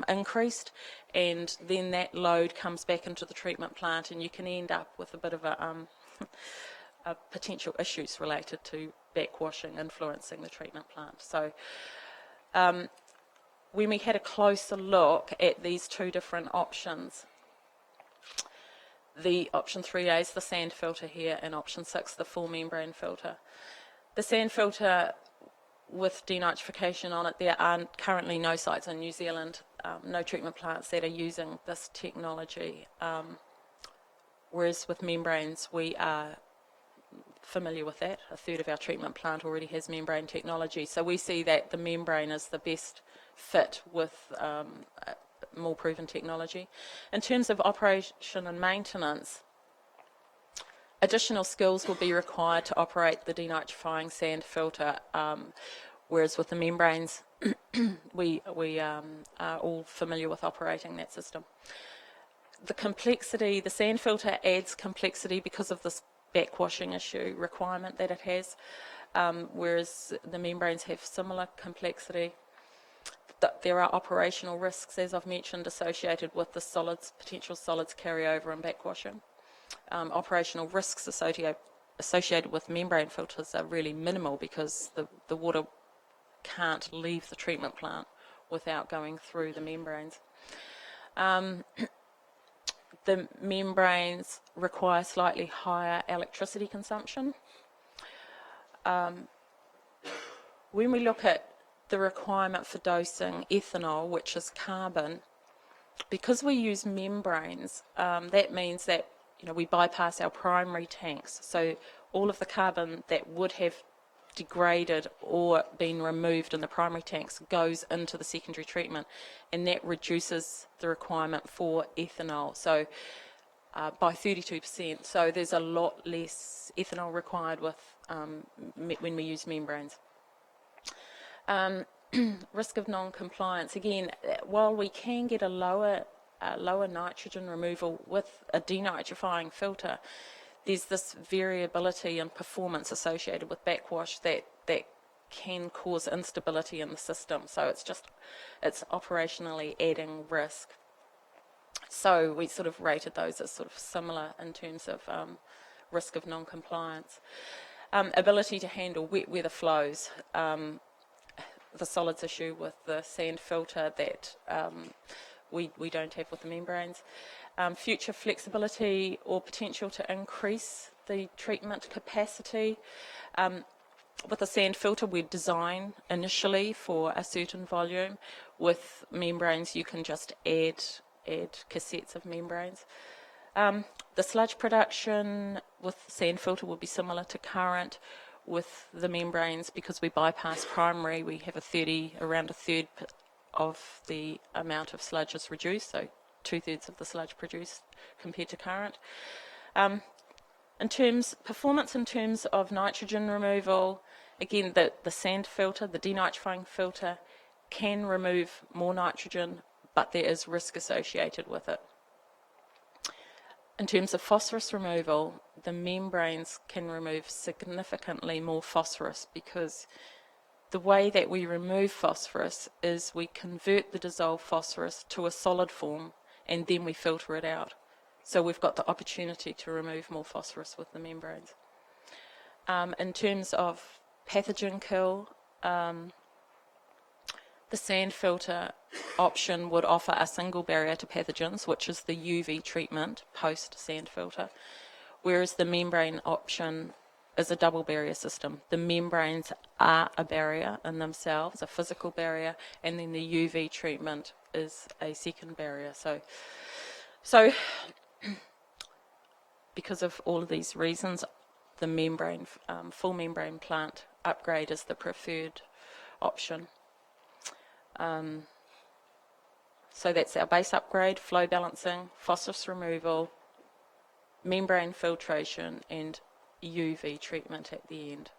increased, and then that load comes back into the treatment plant, and you can end up with a bit of a potential issues related to backwashing influencing the treatment plant. So when we had a closer look at these two different options, the option 3A is the sand filter here, and option 6 the full membrane filter. The sand filter with denitrification on it, there are currently no sites in New Zealand, no treatment plants that are using this technology, whereas with membranes we are familiar with that. A third of our treatment plant already has membrane technology, so we see that the membrane is the best fit with more proven technology. In terms of operation and maintenance, additional skills will be required to operate the denitrifying sand filter, whereas with the membranes we are all familiar with operating that system. The complexity, the sand filter adds complexity because of this backwashing issue requirement that it has, whereas the membranes have similar complexity. There are operational risks, as I've mentioned, associated with the potential solids carryover and backwashing. Operational risks associated with membrane filters are really minimal because the water can't leave the treatment plant without going through the membranes. The membranes require slightly higher electricity consumption. When we look at the requirement for dosing ethanol, which is carbon, because we use membranes, that means that we bypass our primary tanks. So all of the carbon that would have degraded or been removed in the primary tanks goes into the secondary treatment, and that reduces the requirement for ethanol. So by 32%. So there's a lot less ethanol required with when we use membranes. Risk of non-compliance. Again, while we can get a lower nitrogen removal with a denitrifying filter, there's this variability in performance associated with backwash that can cause instability in the system. So it's operationally adding risk. So we sort of rated those as sort of similar in terms of risk of non-compliance. Ability to handle wet weather flows. The solids issue with the sand filter that we don't have with the membranes. Future flexibility or potential to increase the treatment capacity. With a sand filter, we design initially for a certain volume. With membranes, you can just add cassettes of membranes. The sludge production with sand filter will be similar to current. With the membranes, because we bypass primary, we have around a third of the amount of sludge is reduced, so 2/3 of the sludge produced compared to current. Performance in terms of nitrogen removal, again, the sand filter, the denitrifying filter, can remove more nitrogen, but there is risk associated with it. In terms of phosphorus removal, the membranes can remove significantly more phosphorus because the way that we remove phosphorus is we convert the dissolved phosphorus to a solid form and then we filter it out. So we've got the opportunity to remove more phosphorus with the membranes. In terms of pathogen kill, the sand filter option would offer a single barrier to pathogens, which is the UV treatment post sand filter, whereas the membrane option is a double barrier system. The membranes are a barrier in themselves, a physical barrier, and then the UV treatment is a second barrier. So because of all of these reasons, the membrane, full membrane plant upgrade is the preferred option. So that's our base upgrade: flow balancing, phosphorus removal, membrane filtration, and UV treatment at the end.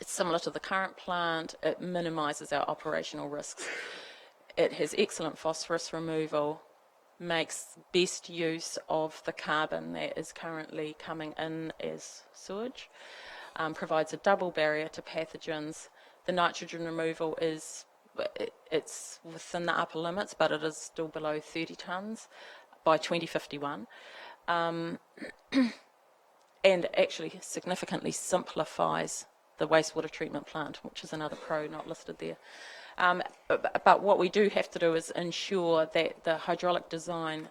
It's similar to the current plant. It minimises our operational risks. It has excellent phosphorus removal, makes best use of the carbon that is currently coming in as sewage, provides a double barrier to pathogens. The nitrogen removal it's within the upper limits, but it is still below 30 tonnes by 2051. And actually significantly simplifies the wastewater treatment plant, which is another pro not listed there. But what we do have to do is ensure that the hydraulic design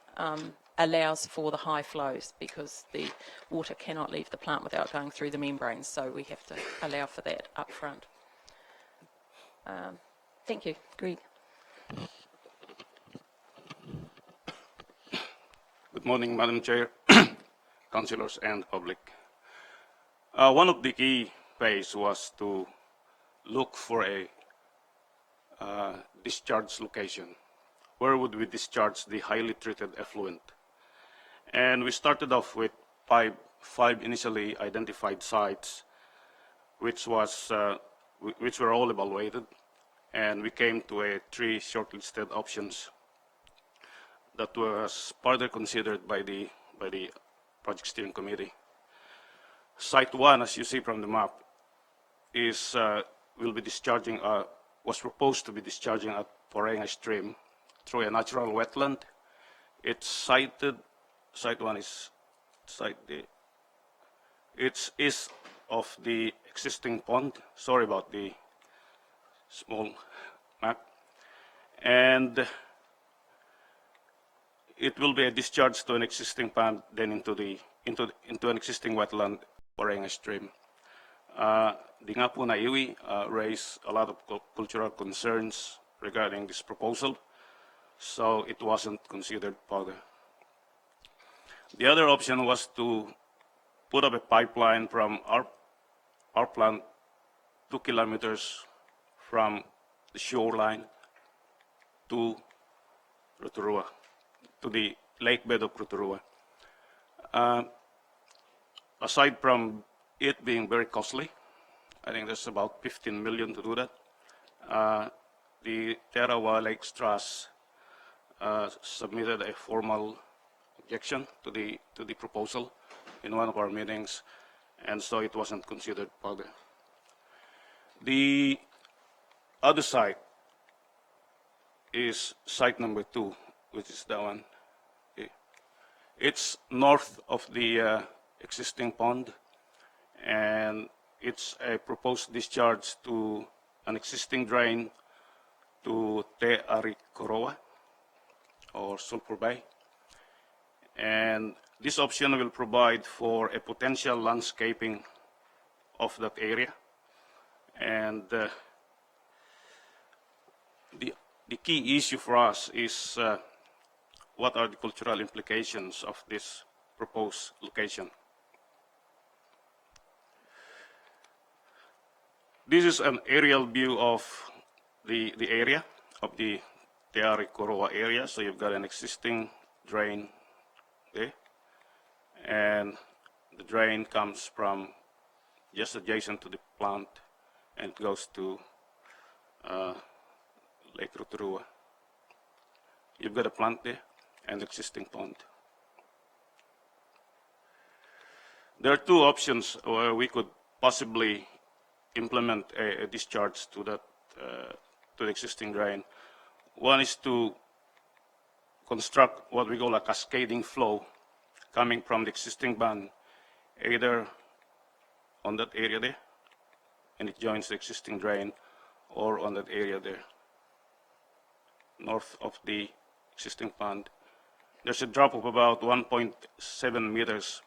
allows for the high flows, because the water cannot leave the plant without going through the membranes, so we have to allow for that up front. Thank you. Greg. Good morning, Madam Chair, councillors and public. One of the key phase was to look for a discharge location. Where would we discharge the highly treated effluent? And we started off with five initially identified sites, which were all evaluated, and we came to three shortlisted options that was further considered by the project steering committee. Site 1, as you see from the map, was proposed to be discharging at Porenga Stream through a natural wetland. It's sited. Site 1 is it's east of the existing pond. Sorry about the small map. And it will be a discharge to an existing pond, then into an existing wetland, Porenga Stream. The Ngapu na Iwi raised a lot of cultural concerns regarding this proposal, so it wasn't considered further. The other option was to put up a pipeline from our plant 2 kilometers from the shoreline to Rotorua, to the lake bed of Rotorua. Aside from it being very costly, I think there's about 15 million to do that. The Tarawa Lakes Trust submitted a formal objection to the proposal in one of our meetings, and so it wasn't considered further. The other site is site number 2, which is that one. It's north of the existing pond, and it's a proposed discharge to an existing drain to Te Arikoroa or Sulphur Bay. And this option will provide for a potential landscaping of that area. And the key issue for us is what are the cultural implications of this proposed location. This is an aerial view of the area of the Te Rotorua area. So you've got an existing drain there, and the drain comes from just adjacent to the plant, and it goes to Lake Rotorua. You've got a plant there and existing pond. There are two options where we could possibly implement a discharge to that to the existing drain. One is to construct what we call a cascading flow coming from the existing band, either on that area there, and it joins the existing drain, or on that area there, north of the existing pond. There's a drop of about 1.7 meters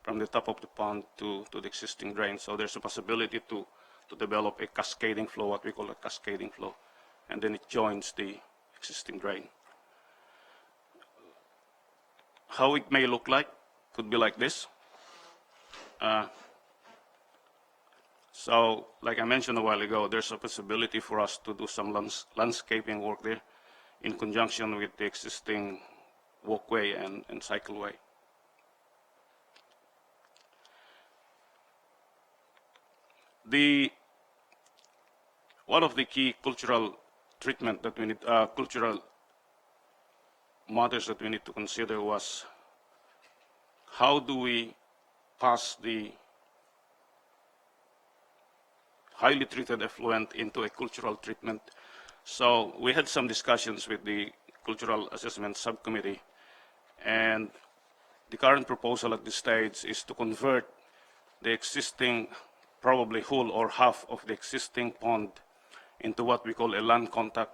from the top of the pond to the existing drain. So there's a possibility to develop a cascading flow, what we call a cascading flow, and then it joins the existing drain. How it may look like could be like this. So, like I mentioned a while ago, there's a possibility for us to do some landscaping work there in conjunction with the existing walkway and cycleway. One of the key cultural treatment that we need, cultural matters that we need to consider was how do we pass the highly treated effluent into a cultural treatment. So we had some discussions with the Cultural Assessment Subcommittee, and the current proposal at this stage is to convert the existing, probably whole or half of the existing pond into what we call a land contact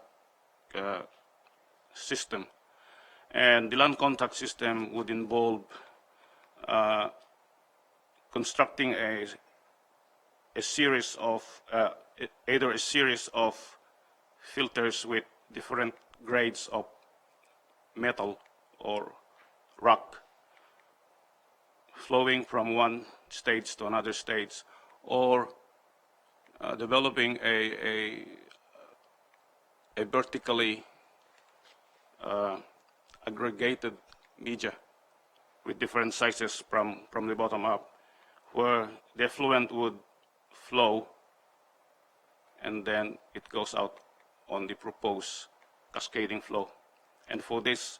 system. And the land contact system would involve constructing a series of, either a series of filters with different grades of metal or rock flowing from one stage to another stage, or developing a vertically aggregated media with different sizes from the bottom up, where the effluent would flow and then it goes out on the proposed cascading flow. And for this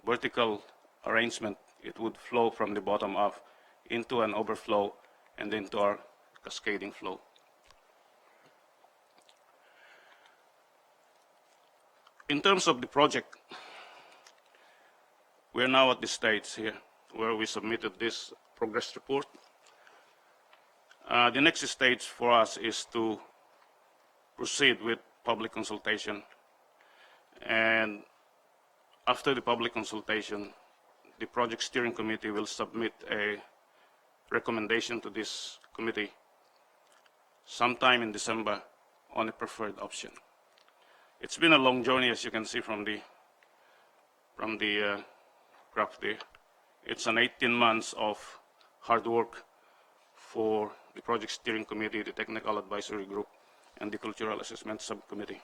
vertical arrangement, it would flow from the bottom up into an overflow and then to our cascading flow. In terms of the project, we're now at the stage here where we submitted this progress report. The next stage for us is to proceed with public consultation. And after the public consultation, the project steering committee will submit a recommendation to this committee sometime in December on a preferred option. It's been a long journey, as you can see from the graph there. It's an 18 months of hard work for the project steering committee, the technical advisory group, and the cultural assessment subcommittee.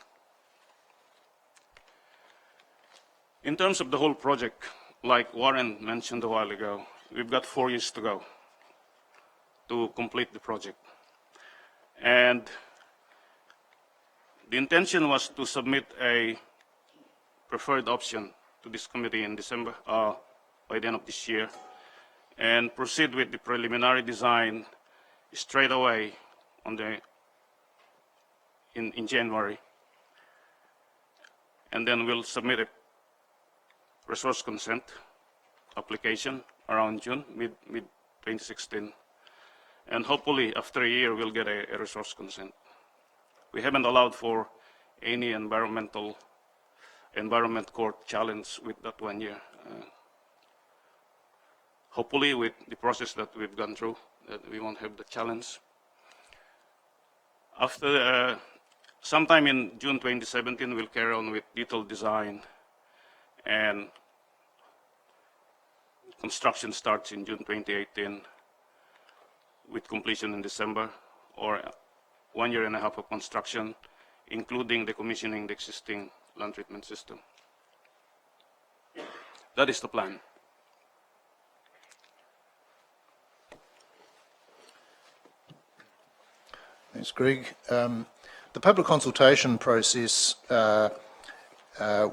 In terms of the whole project, like Warren mentioned a while ago, we've got 4 years to go to complete the project. And the intention was to submit a preferred option to this committee in December, by the end of this year, and proceed with the preliminary design straight away in January. And then we'll submit a resource consent application around June, mid 2016. And hopefully after a year we'll get a resource consent. We haven't allowed for any environment court challenge with that 1 year. Hopefully with the process that we've gone through, that we won't have the challenge. After sometime in June 2017, we'll carry on with detailed design, and construction starts in June 2018 with completion in December, or 1.5 years of construction including decommissioning the existing land treatment system. That is the plan. Thanks, Greg. The public consultation process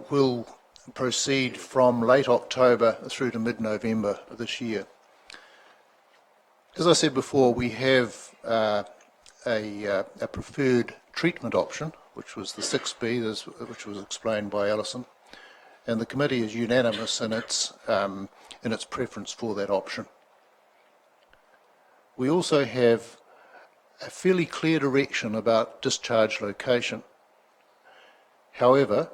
will proceed from late October through to mid-November this year. As I said before, we have a preferred treatment option, which was the 6B, which was explained by Alison, and the committee is unanimous in its preference for that option. We also have a fairly clear direction about discharge location. However,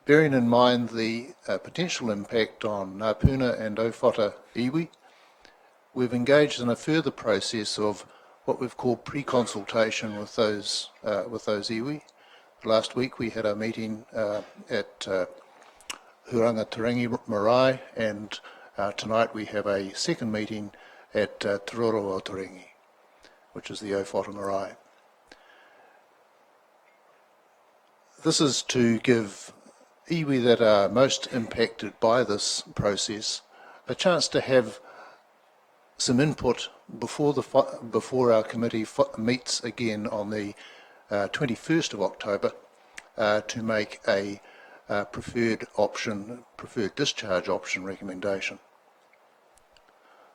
bearing in mind the potential impact on Ngāpuna and Ōwhata iwi, we've engaged in a further process of what we've called pre-consultation with those iwi. Last week we had a meeting at Huranga-Tarangi Marae, and tonight we have a second meeting at Rotorua Tarangi, which is the Ōwhata Marae. This is to give iwi that are most impacted by this process a chance to have some input before our committee meets again on the 21st of October to make a preferred discharge option recommendation.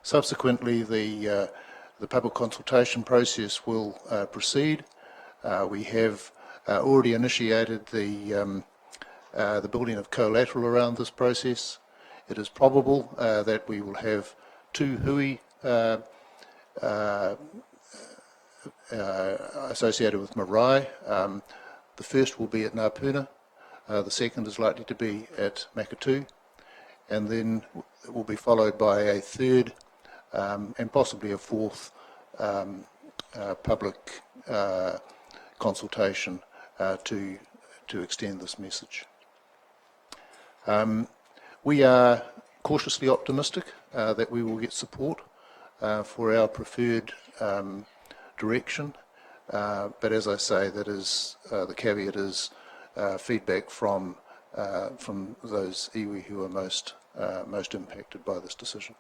Subsequently, the public consultation process will proceed. We have already initiated the building of collateral around this process. It is probable that we will have two hui associated with marae. The first will be at Ngāpuna, the second is likely to be at Makatū, and then it will be followed by a third and possibly a fourth public consultation to extend this message. We are cautiously optimistic that we will get support for our preferred direction, but as I say, that is the caveat is feedback from those iwi who are most impacted by this decision.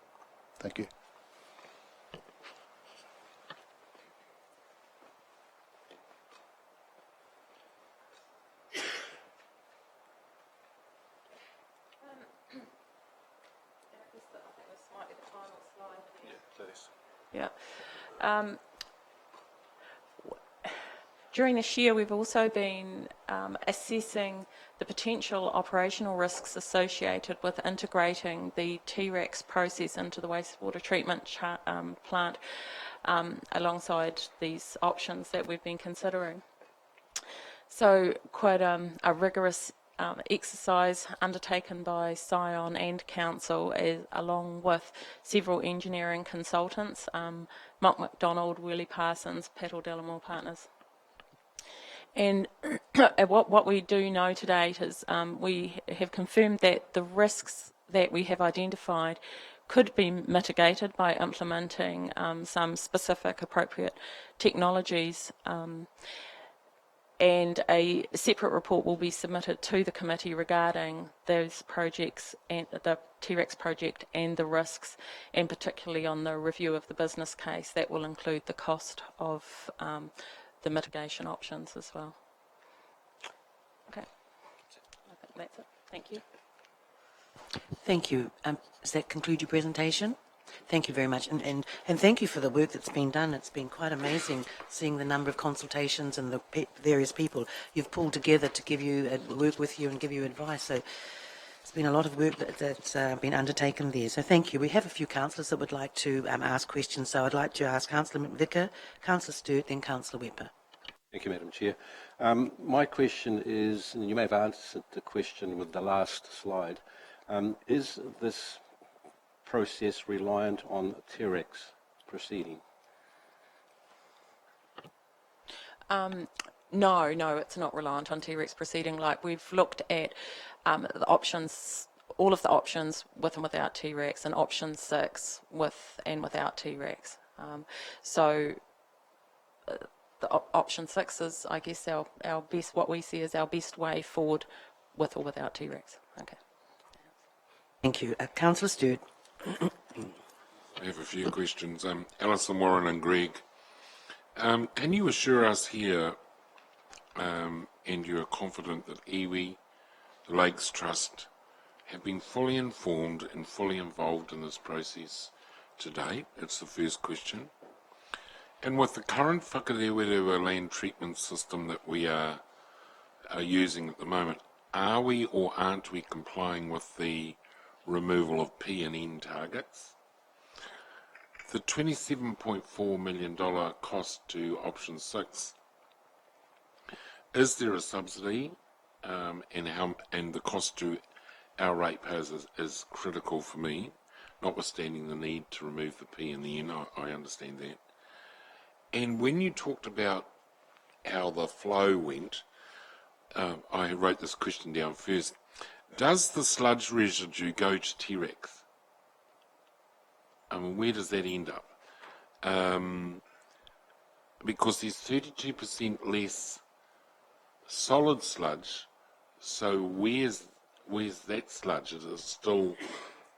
Thank you. Yeah. During this year, we've also been assessing the potential operational risks associated with integrating the TREX process into the wastewater treatment plant alongside these options that we've been considering. So quite a rigorous exercise undertaken by Scion and Council, along with several engineering consultants, Mock McDonald, Willie Parsons, Paddle Delamore Partners. And what we do know to date is we have confirmed that the risks that we have identified could be mitigated by implementing some specific appropriate technologies, and a separate report will be submitted to the committee regarding those projects and the TREX project and the risks, and particularly on the review of the business case that will include the cost of the mitigation options as well. Okay, I think that's it. Thank you. Thank you. Does that conclude your presentation? Thank you very much, and thank you for the work that's been done. It's been quite amazing seeing the number of consultations and the various people you've pulled together to give you work with you and give you advice. So it's been a lot of work that's been undertaken there. So thank you. We have a few councillors that would like to ask questions. So I'd like to ask Councillor McVicker, Councillor Sturt, then Councillor Webber. Thank you, Madam Chair. My question is, and you may have answered the question with the last slide, is this process reliant on TREX proceeding? No, it's not reliant on TREX proceeding. Like, we've looked at the options, all of the options with and without TREX, and option 6 with and without TREX. So option 6 is, I guess, our best, what we see as our best way forward, with or without T-Rex. Okay. Thank you. Councillor Stewart. I have a few questions. Alison, Warren and Greg, can you assure us here, and you are confident that iwi, the Lakes Trust, have been fully informed and fully involved in this process to date? It's the first question. And with the current whakarewerewe land treatment system that we are using at the moment, are we or aren't we complying with the removal of P and N targets? The $27.4 million cost to option 6, is there a subsidy, and the cost to our ratepayers is critical for me, notwithstanding the need to remove the P and the N, I understand that. And when you talked about how the flow went, I wrote this question down first. Does the sludge residue go to T-Rex? Where does that end up? Because there's 32% less solid sludge, so where's that sludge? Is it still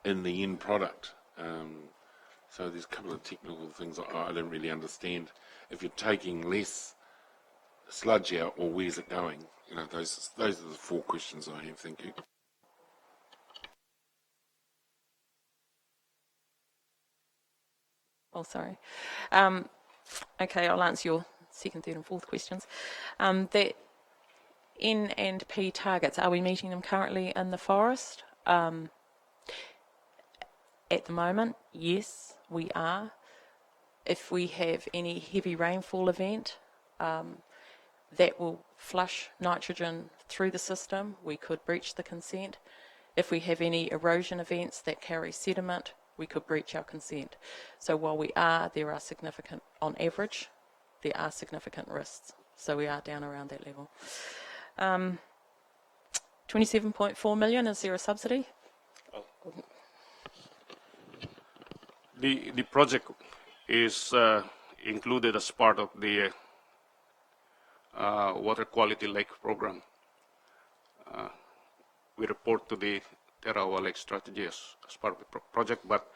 in the end product? So there's a couple of technical things I don't really understand. If you're taking less sludge out, or where's it going? You know, those are the 4 questions I have. Thank you. Oh, sorry. Okay, I'll answer your second, third and fourth questions. The N and P targets, are we meeting them currently in the forest? At the moment, yes, we are. If we have any heavy rainfall event, that will flush nitrogen through the system, we could breach the consent. If we have any erosion events that carry sediment, we could breach our consent. So while there are significant, on average, there are significant risks. So we are down around that level. 27.4 million, is there a subsidy? The project is included as part of the Water Quality Lake Program. We report to the Terawa Lake Strategy as part of the project, but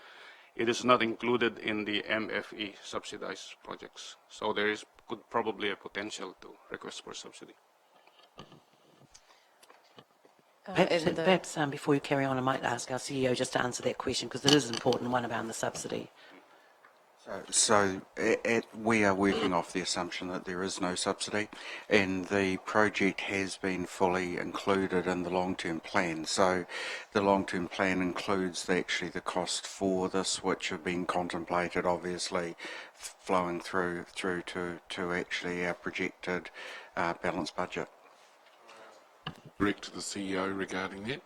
it is not included in the MFE subsidized projects. So there could probably a potential to request for subsidy. Perhaps before you carry on, I might ask our CEO just to answer that question, because it is an important one around the subsidy. So we are working off the assumption that there is no subsidy, and the project has been fully included in the long-term plan. So the long-term plan includes actually the cost for this, which have been contemplated, obviously, flowing through to actually our projected balanced budget. Direct to the CEO regarding that.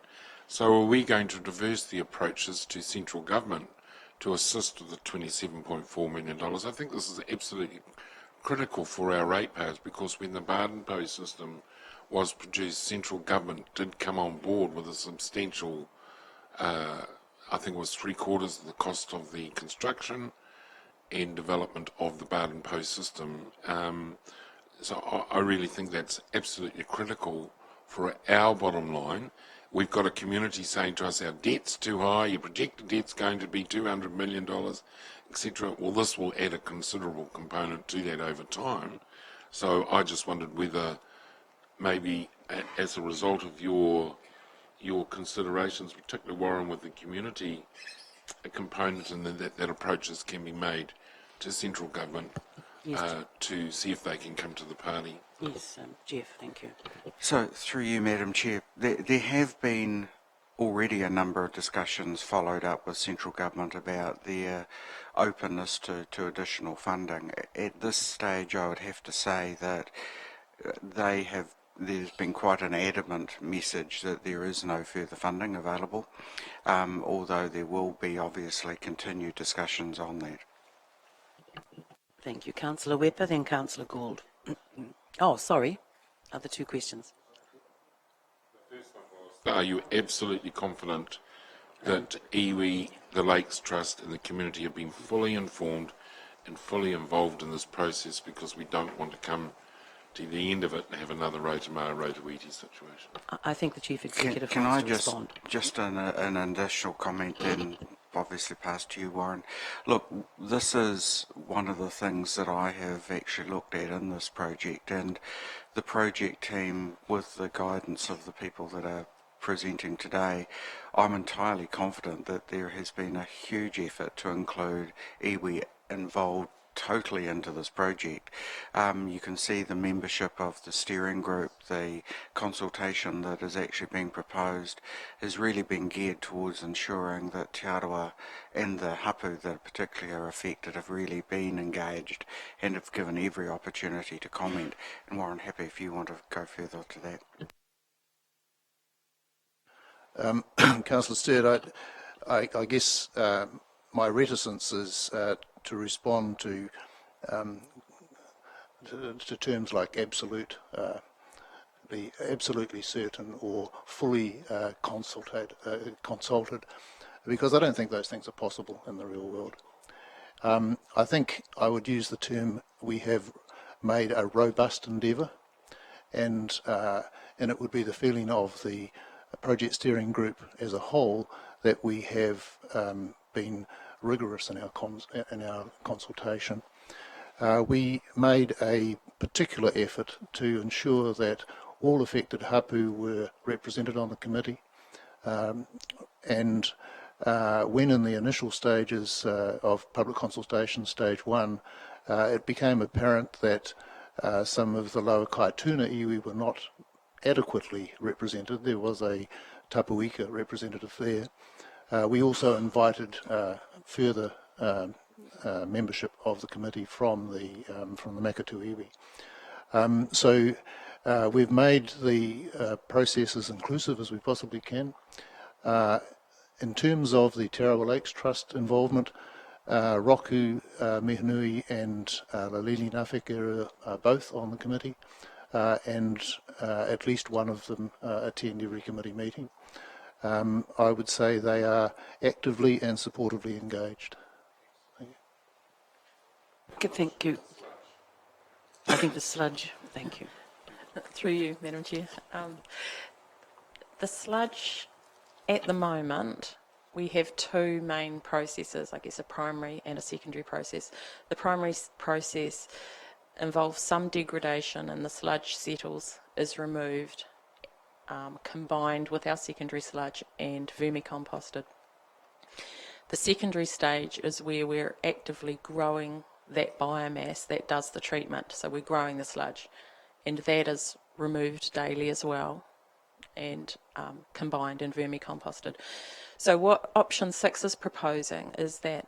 So are we going to diverse the approaches to central government to assist with the $27.4 million? I think this is absolutely critical for our ratepayers, because when the Baden Post system was produced, central government did come on board with a substantial, I think it was 3/4 of the cost of the construction and development of the Baden Post system. So I really think that's absolutely critical for our bottom line. We've got a community saying to us, our debt's too high, your projected debt's going to be $200 million, etc. Well, this will add a considerable component to that over time. So I just wondered whether maybe as a result of your considerations, particularly Warren, with the community component, and that approaches can be made to central government. Yes. To see if they can come to the party. Yes, Jeff, thank you. So, through you, Madam Chair, there have been already a number of discussions followed up with central government about their openness to additional funding. At this stage, I would have to say that there's been quite an adamant message that there is no further funding available, although there will be obviously continued discussions on that. Thank you. Councillor Wepper, then Councillor Gould. Oh, sorry. Other 2 questions. The first one was, are you absolutely confident that iwi, the Lakes Trust and the community have been fully informed and fully involved in this process because we don't want to come to the end of it and have another Rotorua, Rotoiti situation. I think the Chief Executive Can wants I to respond. just an additional comment then, obviously past you, Warren. Look, this is one of the things that I have actually looked at in this project, and the project team, with the guidance of the people that are presenting today, I'm entirely confident that there has been a huge effort to include iwi involved totally into this project. You can see the membership of the steering group, the consultation that is actually being proposed has really been geared towards ensuring that Te Arawa and the hapu that particularly are affected have really been engaged and have given every opportunity to comment. And Warren, happy if you want to go further to that. Councillor Stewart, I guess my reticence is to respond to terms like absolute, be absolutely certain or fully consulted, because I don't think those things are possible in the real world. I think I would use the term we have made a robust endeavour, and it would be the feeling of the project steering group as a whole that we have been rigorous in our consultation. We made a particular effort to ensure that all affected hapu were represented on the committee, and when in the initial stages of public consultation, stage 1, it became apparent that some of the lower Kaituna iwi were not adequately represented. There was a Tapuika representative there. We also invited further membership of the committee from the Makatu iwi. So we've made the process as inclusive as we possibly can. In terms of the Te Arawa Lakes Trust involvement, Roku, Mihanui and Lalili Ngāwhekere are both on the committee, and at least one of them attend every committee meeting. I would say they are actively and supportively engaged. Thank you. Good, thank you. I think the sludge, thank you. Through you, Madam Chair. The sludge, at the moment, we have two main processes, I guess a primary and a secondary process. The primary process involves some degradation and the sludge settles, is removed, combined with our secondary sludge and vermicomposted. The secondary stage is where we're actively growing that biomass that does the treatment. So we're growing the sludge, and that is removed daily as well and combined and vermicomposted. So what option 6 is proposing is that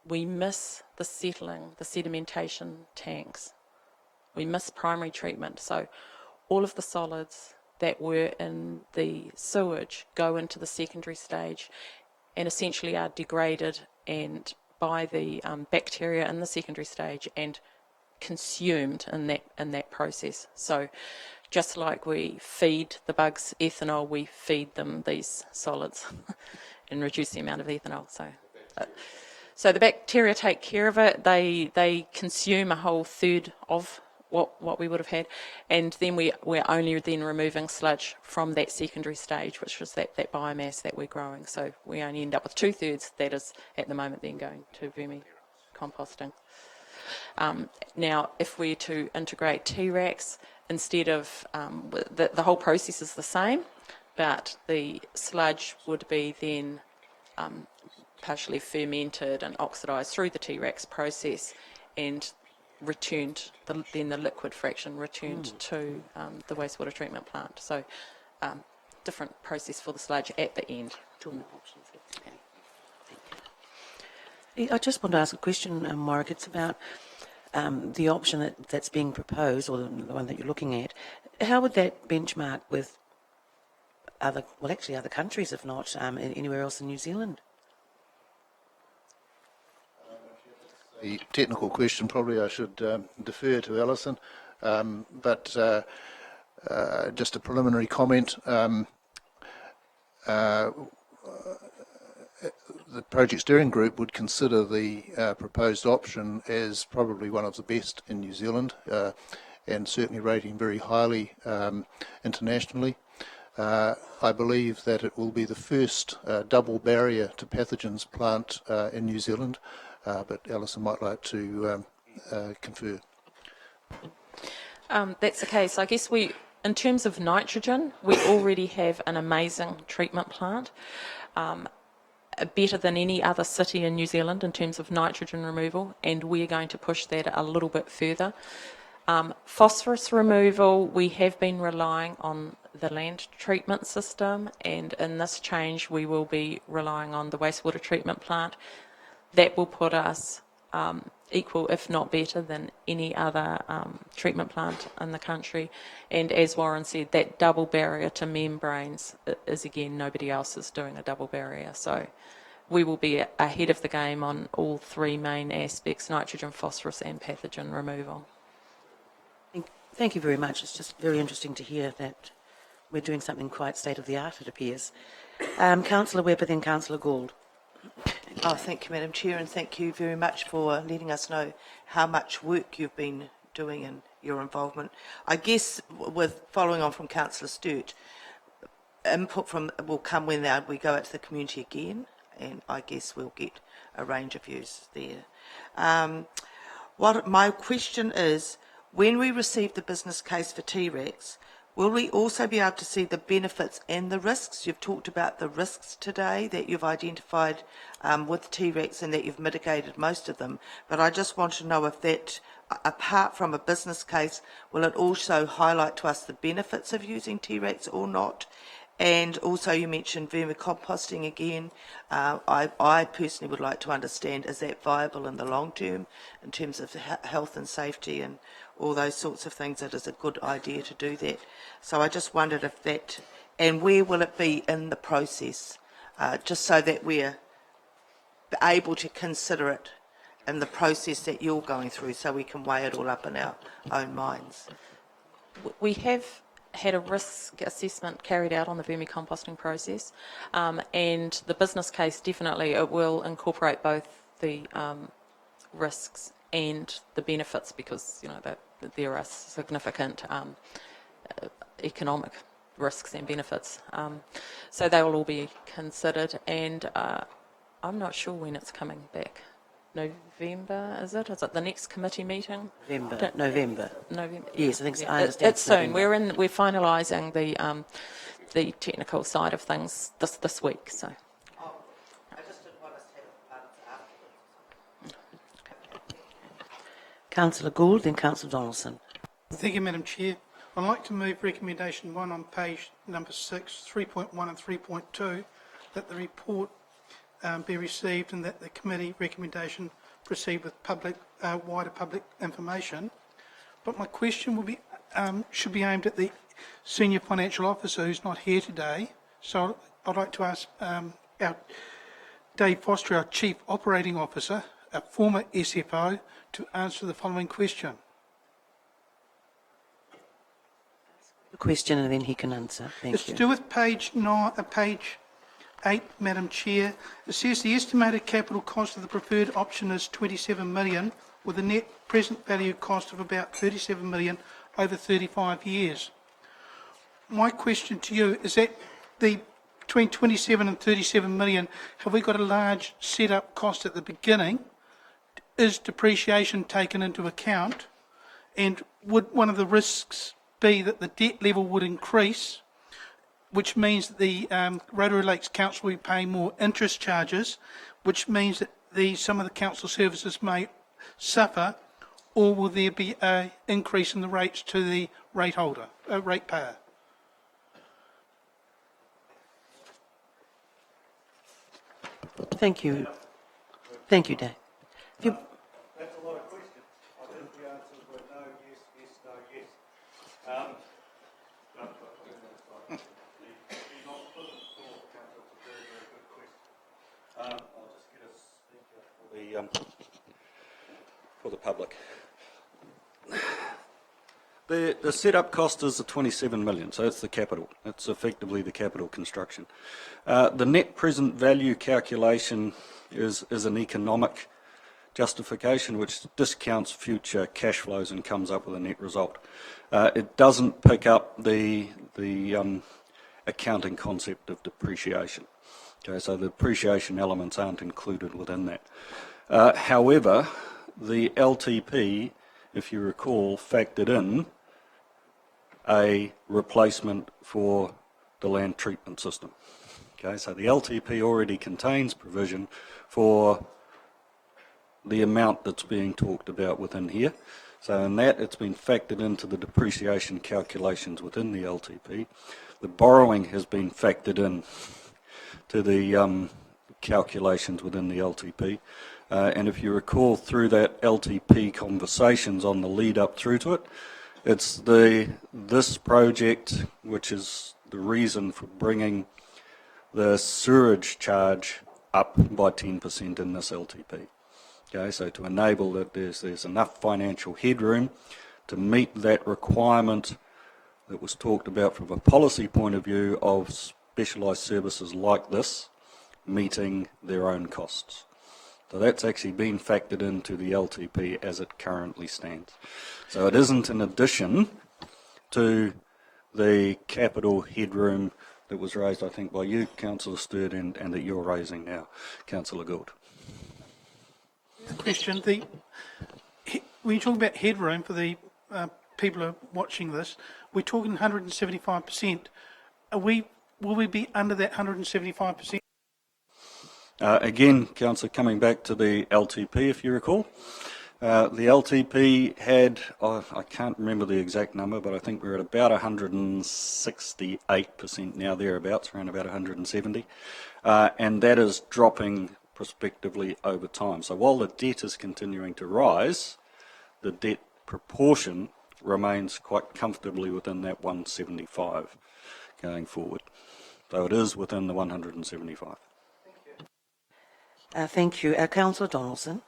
we miss the settling, the sedimentation tanks. We miss primary treatment. So all of the solids that were in the sewage go into the secondary stage and essentially are degraded and by the bacteria in the secondary stage and consumed in that process. So just like we feed the bugs ethanol, we feed them these solids and reduce the amount of ethanol. So the bacteria take care of it. They consume a whole third of what we would have had, and then we're only then removing sludge from that secondary stage, which is that biomass that we're growing. So we only end up with 2/3 that is at the moment then going to vermicomposting. Now, if we're to integrate T-RACs, instead of, the whole process is the same, but the sludge would be then partially fermented and oxidised through the T-RACs process and returned, then the liquid fraction returned to the wastewater treatment plant. So different process for the sludge at the end. I just want to ask a question, Warwick. It's about the option that's being proposed, or the one that you're looking at. How would that benchmark with other countries, if not anywhere else in New Zealand? The technical question, probably I should defer to Alison, but just a preliminary comment. the project steering group would consider the proposed option as probably one of the best in New Zealand, and certainly rating very highly internationally. I believe that it will be the first double barrier to pathogens plant in New Zealand, but Alison might like to confer. That's the case. I guess in terms of nitrogen, we already have an amazing treatment plant, better than any other city in New Zealand in terms of nitrogen removal, and we're going to push that a little bit further. Phosphorus removal, we have been relying on the land treatment system, and in this change we will be relying on the wastewater treatment plant. That will put us equal, if not better, than any other treatment plant in the country. And as Warren said, that double barrier to membranes is, again, nobody else is doing a double barrier. So we will be ahead of the game on all three main aspects: nitrogen, phosphorus and pathogen removal. Thank you very much. It's just very interesting to hear that we're doing something quite state-of-the-art, it appears. Councillor Webber, then Councillor Gould. Oh, thank you, Madam Chair, and thank you very much for letting us know how much work you've been doing and your involvement. I guess with following on from Councillor Sturt, input will come when we go out to the community again, and I guess we'll get a range of views there. What my question is, when we receive the business case for T-Rex, will we also be able to see the benefits and the risks? You've talked about the risks today that you've identified with T-Rex and that you've mitigated most of them, but I just want to know if that, apart from a business case, will it also highlight to us the benefits of using T-Rex or not? And also you mentioned vermicomposting again. I personally would like to understand, is that viable in the long term in terms of health and safety and all those sorts of things? It is a good idea to do that. So I just wondered if that, and where will it be in the process, just so that we're able to consider it in the process that you're going through, so we can weigh it all up in our own minds. We have had a risk assessment carried out on the vermicomposting process, and the business case, definitely it will incorporate both the risks and the benefits, because that there are significant economic risks and benefits, so they will all be considered. And I'm not sure when it's coming back. November, is it? Is it the next committee meeting? November. November. Yes, I think yeah. I understand. It's soon. We're finalising the technical side of things this week. So. I just didn't want us to have it afterwards. Councillor Gould, then Councillor Donaldson. Thank you, Madam Chair. I'd like to move recommendation 1 on page number 6, 3.1 and 3.2, that the report be received and that the committee recommendation proceed with wider public information. But my question will be should be aimed at the Senior Financial Officer who's not here today. So I'd like to ask our Dave Foster, our Chief Operating Officer, a former SFO, to answer the following question. The question, and then he can answer. Thank you. It's to do with page 8, Madam Chair. It says the estimated capital cost of the preferred option is 27 million, with a net present value cost of about 37 million over 35 years. My question to you is that between 27 and 37 million, have we got a large set-up cost at the beginning? Is depreciation taken into account? And would one of the risks be that the debt level would increase, which means that the Rotorua Lakes Council will be paying more interest charges, which means that some of the council services may suffer, or will there be an increase in the rates to the ratepayer? Thank you. Thank you, Dave. That's a lot of questions. I think the answers were no, yes, yes, no, yes. I'll just get a speaker for the public. The setup cost is the 27 million, so it's the capital. It's effectively the capital construction. The net present value calculation is an economic justification which discounts future cash flows and comes up with a net result. It doesn't pick up the accounting concept of depreciation. Okay, so the depreciation elements aren't included within that. However, the LTP, if you recall, factored in a replacement for the land treatment system. Okay, so the LTP already contains provision for the amount that's being talked about within here. So in that, it's been factored into the depreciation calculations within the LTP. The borrowing has been factored in to the calculations within the LTP. And if you recall through that LTP conversations on the lead up through to it, it's this project which is the reason for bringing the sewerage charge up by 10% in this LTP. Okay, so to enable that there's enough financial headroom to meet that requirement that was talked about from a policy point of view of specialised services like this meeting their own costs. So that's actually been factored into the LTP as it currently stands. So it isn't in addition to the capital headroom that was raised, I think, by you, Councillor Sturt, and that you're raising now, Councillor Gould. Question, when you talk about headroom for the people who are watching this, we're talking 175%. Will we be under that 175%? Again, Councillor, coming back to the LTP, if you recall, the LTP had, I can't remember the exact number, but I think we're at about 168% now, thereabouts, around about 170, and that is dropping prospectively over time. So while the debt is continuing to rise, the debt proportion remains quite comfortably within that 175 going forward. So it is within the 175. Thank you. Councillor Donaldson.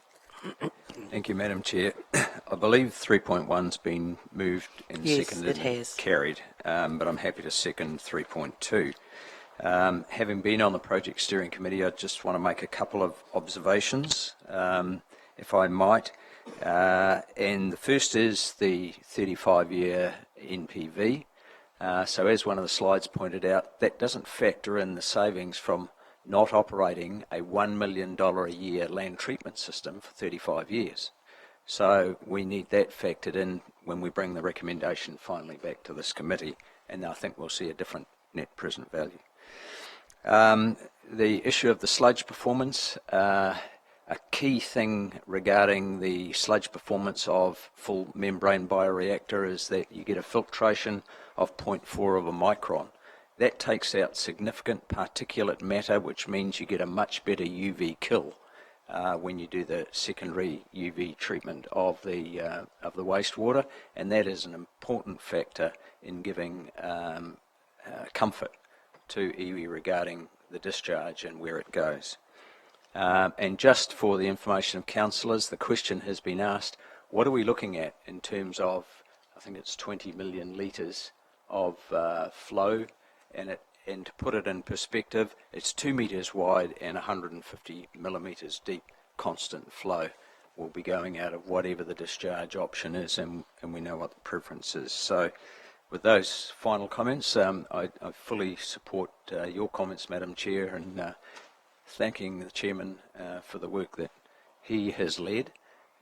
Thank you, Madam Chair. I believe 3.1's been moved and Yes, seconded it has. and carried, but I'm happy to second 3.2. Having been on the project steering committee, I just want to make a couple of observations, if I might. And the first is the 35-year NPV. So as one of the slides pointed out, that doesn't factor in the savings from not operating a $1 million a year land treatment system for 35 years. So we need that factored in when we bring the recommendation finally back to this committee, and I think we'll see a different net present value. The issue of the sludge performance, a key thing regarding the sludge performance of full membrane bioreactor is that you get a filtration of 0.4 of a micron. That takes out significant particulate matter, which means you get a much better UV kill when you do the secondary UV treatment of the wastewater, and that is an important factor in giving comfort to iwi regarding the discharge and where it goes. And just for the information of councillors, the question has been asked, what are we looking at in terms of, I think it's 20 million litres of flow, and to put it in perspective, it's 2 metres wide and 150 millimetres deep constant flow will be going out of whatever the discharge option is, and we know what the preference is. So with those final comments, I fully support your comments, Madam Chair, and thanking the Chairman for the work that he has led,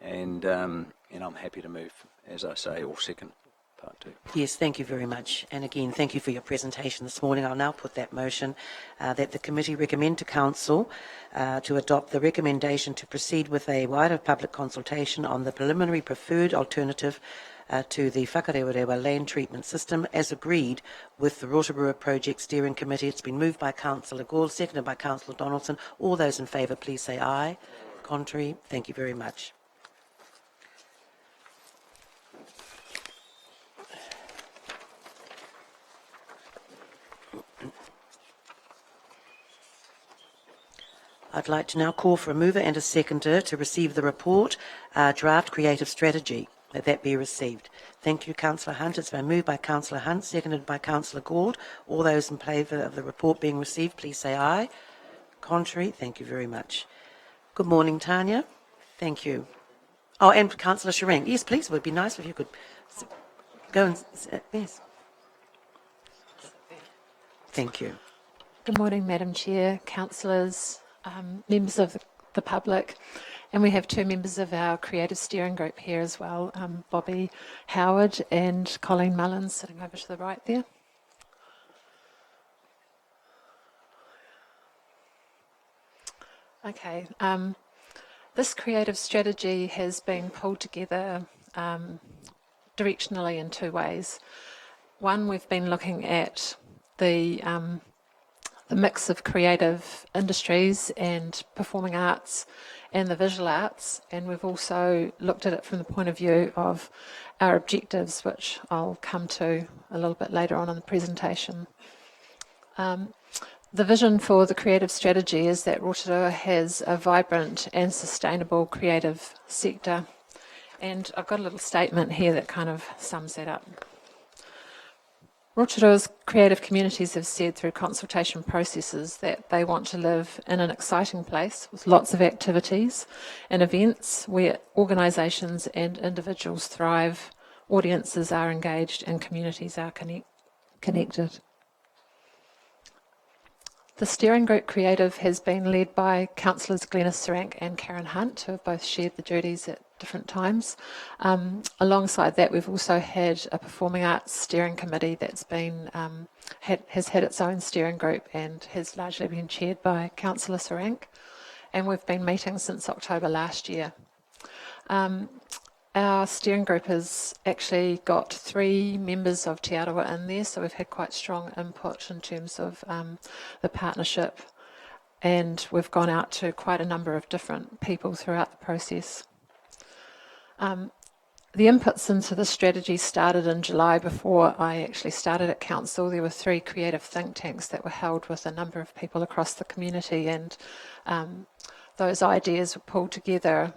and I'm happy to move, as I say, or second part two. Yes, thank you very much. And again, thank you for your presentation this morning. I'll now put that motion that the committee recommend to Council to adopt the recommendation to proceed with a wider public consultation on the preliminary preferred alternative to the Whakarewarewa land treatment system as agreed with the Rotorua Project Steering Committee. It's been moved by Councillor Gould, seconded by Councillor Donaldson. All those in favour, please say aye. Contrary? Thank you very much. I'd like to now call for a mover and a seconder to receive the report, draft creative strategy, that be received. Thank you, Councillor Hunt. It's been moved by Councillor Hunt, seconded by Councillor Gould. All those in favour of the report being received, please say aye. Contrary? Thank you very much. Good morning, Tanya. Thank you. Oh, and Councillor Shireen. Yes, please. It would be nice if you could go and... Yes. Thank you. Good morning, Madam Chair, councillors, members of the public, and we have two members of our creative steering group here as well, Bobby Howard and Colleen Mullins, sitting over to the right there. Okay, this creative strategy has been pulled together directionally in two ways. One, we've been looking at the mix of creative industries and performing arts and the visual arts, and we've also looked at it from the point of view of our objectives, which I'll come to a little bit later on in the presentation. The vision for the creative strategy is that Rotorua has a vibrant and sustainable creative sector, and I've got a little statement here that kind of sums that up. Rotorua's creative communities have said through consultation processes that they want to live in an exciting place with lots of activities and events where organisations and individuals thrive, audiences are engaged and communities are connected. The steering group creative has been led by Councillors Glenys Sarank and Karen Hunt, who have both shared the duties at different times. Alongside that, we've also had a performing arts steering committee that's been has had its own steering group and has largely been chaired by Councillor Sarank, and we've been meeting since October last year. Our steering group has actually got 3 members of Te Arawa in there, so we've had quite strong input in terms of the partnership, and we've gone out to quite a number of different people throughout the process. The inputs into the strategy started in July before I actually started at council. There were 3 creative think tanks that were held with a number of people across the community, and those ideas were pulled together.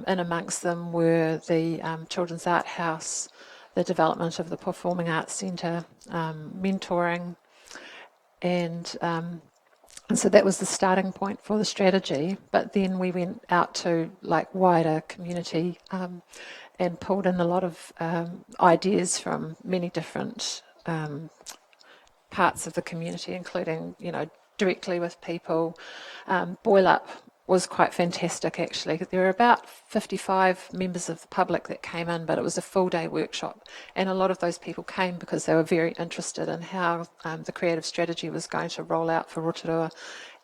In amongst them were the Children's Art House, the development of the Performing Arts Centre, mentoring, and so that was the starting point for the strategy. But then we went out to wider community and pulled in a lot of ideas from many different parts of the community, including, directly with people. Boil Up was quite fantastic, actually. There were about 55 members of the public that came in, but it was a full-day workshop, and a lot of those people came because they were very interested in how the creative strategy was going to roll out for Rotorua,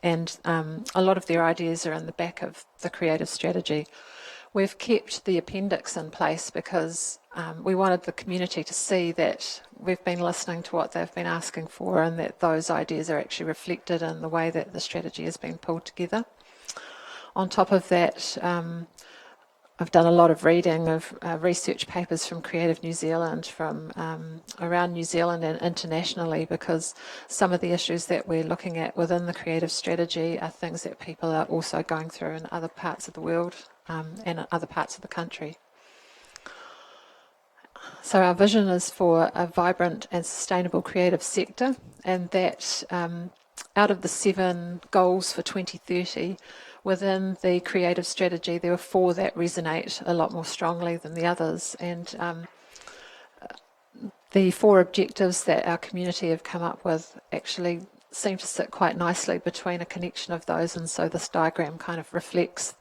and a lot of their ideas are in the back of the creative strategy. We've kept the appendix in place because we wanted the community to see that we've been listening to what they've been asking for, and that those ideas are actually reflected in the way that the strategy has been pulled together. On top of that, I've done a lot of reading of research papers from Creative New Zealand, from around New Zealand and internationally, because some of the issues that we're looking at within the creative strategy are things that people are also going through in other parts of the world and in other parts of the country. So our vision is for a vibrant and sustainable creative sector, and that out of the 7 goals for 2030, within the creative strategy, there were 4 that resonate a lot more strongly than the others. And the 4 objectives that our community have come up with actually seem to sit quite nicely between a connection of those. And so this diagram kind of reflects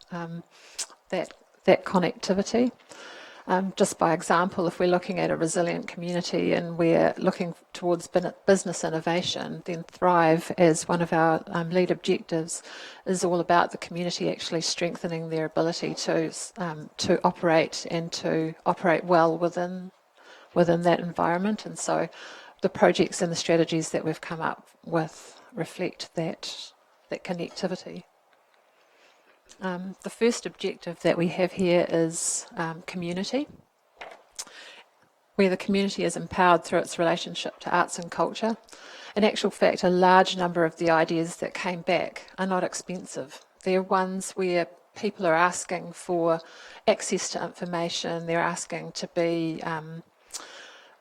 that connectivity. Just by example, if we're looking at a resilient community and we're looking towards business innovation, then Thrive, as one of our lead objectives, is all about the community actually strengthening their ability to operate and to operate well within that environment. And so the projects and the strategies that we've come up with reflect that connectivity. The first objective that we have here is community, where the community is empowered through its relationship to arts and culture. In actual fact, a large number of the ideas that came back are not expensive. They're ones where people are asking for access to information, they're asking to be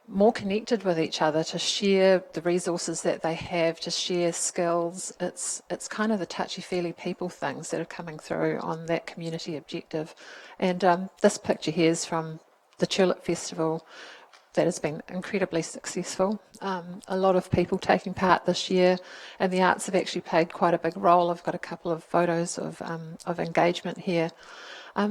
more connected with each other, to share the resources that they have, to share skills. It's kind of the touchy-feely people things that are coming through on that community objective. And this picture here is from the Tulip Festival that has been incredibly successful. A lot of people taking part this year, and the arts have actually played quite a big role. I've got a couple of photos of engagement here.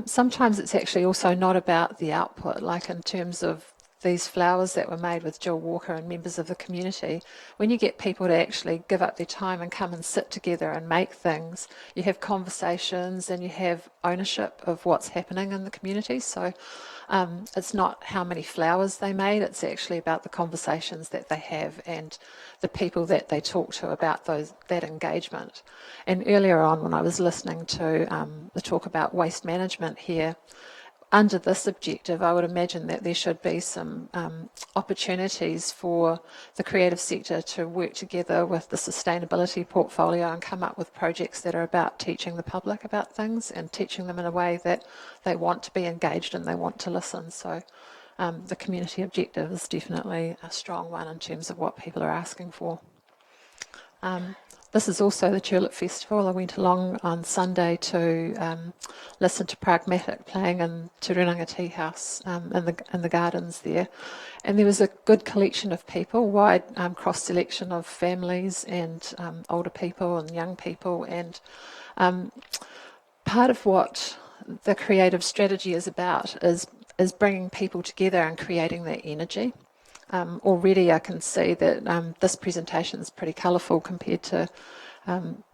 Sometimes it's actually also not about the output, like in terms of these flowers that were made with Jill Walker and members of the community. When you get people to actually give up their time and come and sit together and make things, you have conversations and you have ownership of what's happening in the community. So it's not how many flowers they made, it's actually about the conversations that they have and the people that they talk to about that engagement. And earlier on, when I was listening to the talk about waste management here, under this objective, I would imagine that there should be some opportunities for the creative sector to work together with the sustainability portfolio and come up with projects that are about teaching the public about things and teaching them in a way that they want to be engaged and they want to listen. So the community objective is definitely a strong one in terms of what people are asking for. This is also the Tulip Festival. I went along on Sunday to listen to Pragmatic playing in Te Runanga Tea House in the gardens there. And there was a good collection of people, wide cross-selection of families and older people and young people. And part of what the creative strategy is about is bringing people together and creating that energy. Already I can see that this presentation is pretty colourful compared to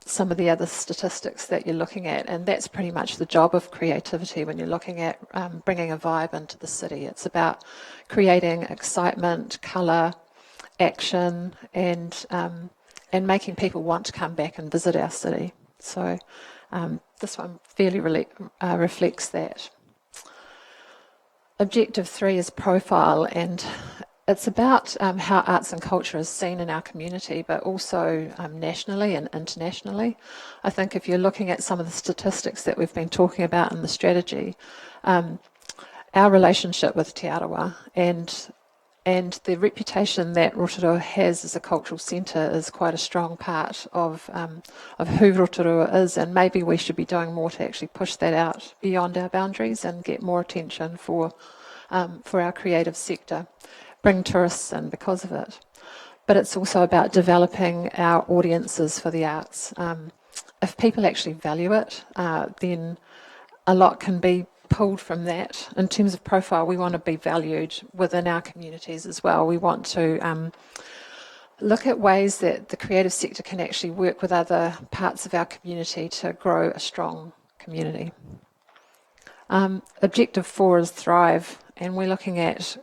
some of the other statistics that you're looking at, and that's pretty much the job of creativity when you're looking at bringing a vibe into the city. It's about creating excitement, colour, action, and making people want to come back and visit our city. So this one fairly reflects that. Objective 3 is profile, and it's about how arts and culture is seen in our community, but also nationally and internationally. I think if you're looking at some of the statistics that we've been talking about in the strategy, our relationship with Te Arawa and the reputation that Rotorua has as a cultural centre is quite a strong part of who Rotorua is, and maybe we should be doing more to actually push that out beyond our boundaries and get more attention for our creative sector, bring tourists in because of it. But it's also about developing our audiences for the arts. If people actually value it, then a lot can be pulled from that. In terms of profile, we want to be valued within our communities as well. We want to look at ways that the creative sector can actually work with other parts of our community to grow a strong community. Objective 4 is Thrive, and we're looking at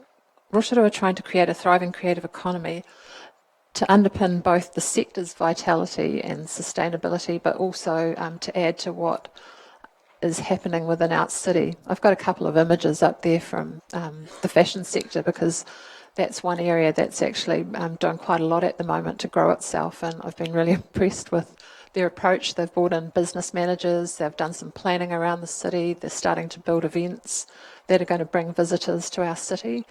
Rotorua trying to create a thriving creative economy to underpin both the sector's vitality and sustainability, but also to add to what is happening within our city. I've got a couple of images up there from the fashion sector, because that's one area that's actually doing quite a lot at the moment to grow itself, and I've been really impressed with their approach. They've brought in business managers, they've done some planning around the city, they're starting to build events that are going to bring visitors to our city.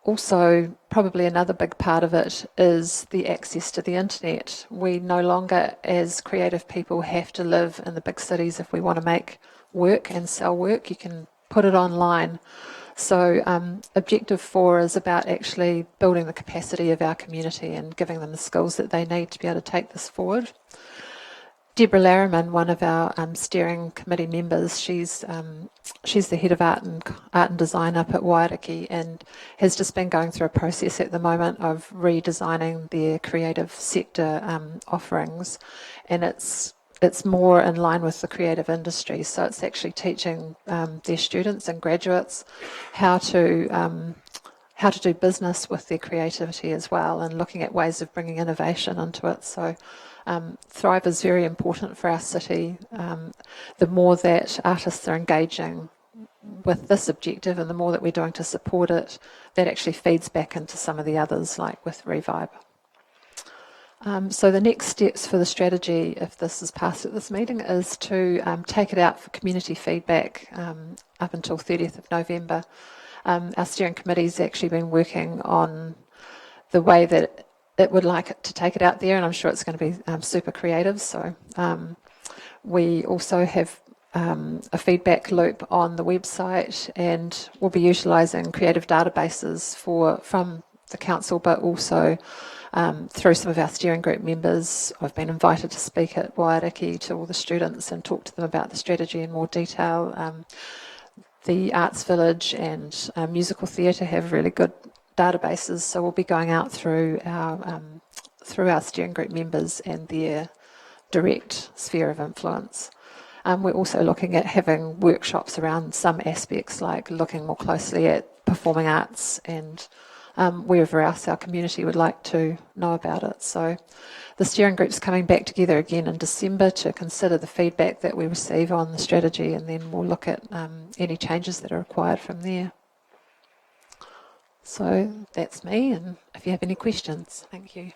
Also, probably another big part of it is the access to the internet. We no longer, as creative people, have to live in the big cities if we want to make work and sell work. You can put it online. So Objective 4 is about actually building the capacity of our community and giving them the skills that they need to be able to take this forward. Deborah Larriman, one of our steering committee members, she's the head of art and design up at Waiariki, and has just been going through a process at the moment of redesigning their creative sector offerings, and it's more in line with the creative industry. So it's actually teaching their students and graduates how to do business with their creativity as well, and looking at ways of bringing innovation into it. So Thrive is very important for our city. The more that artists are engaging with this objective and the more that we're doing to support it, that actually feeds back into some of the others, like with Revive. So the next steps for the strategy, if this is passed at this meeting, is to take it out for community feedback up until 30th of November. our steering committee's actually been working on the way that it would like it to take it out there, and I'm sure it's going to be super creative. So we also have a feedback loop on the website, and we'll be utilising creative databases from the council, but also through some of our steering group members. I've been invited to speak at Waiariki to all the students and talk to them about the strategy in more detail. The Arts Village and Musical Theatre have really good databases, so we'll be going out through our steering group members and their direct sphere of influence. We're also looking at having workshops around some aspects, like looking more closely at performing arts and wherever else our community would like to know about it. So the steering group's coming back together again in December to consider the feedback that we receive on the strategy, and then we'll look at any changes that are required from there. So that's me, and if you have any questions, thank you.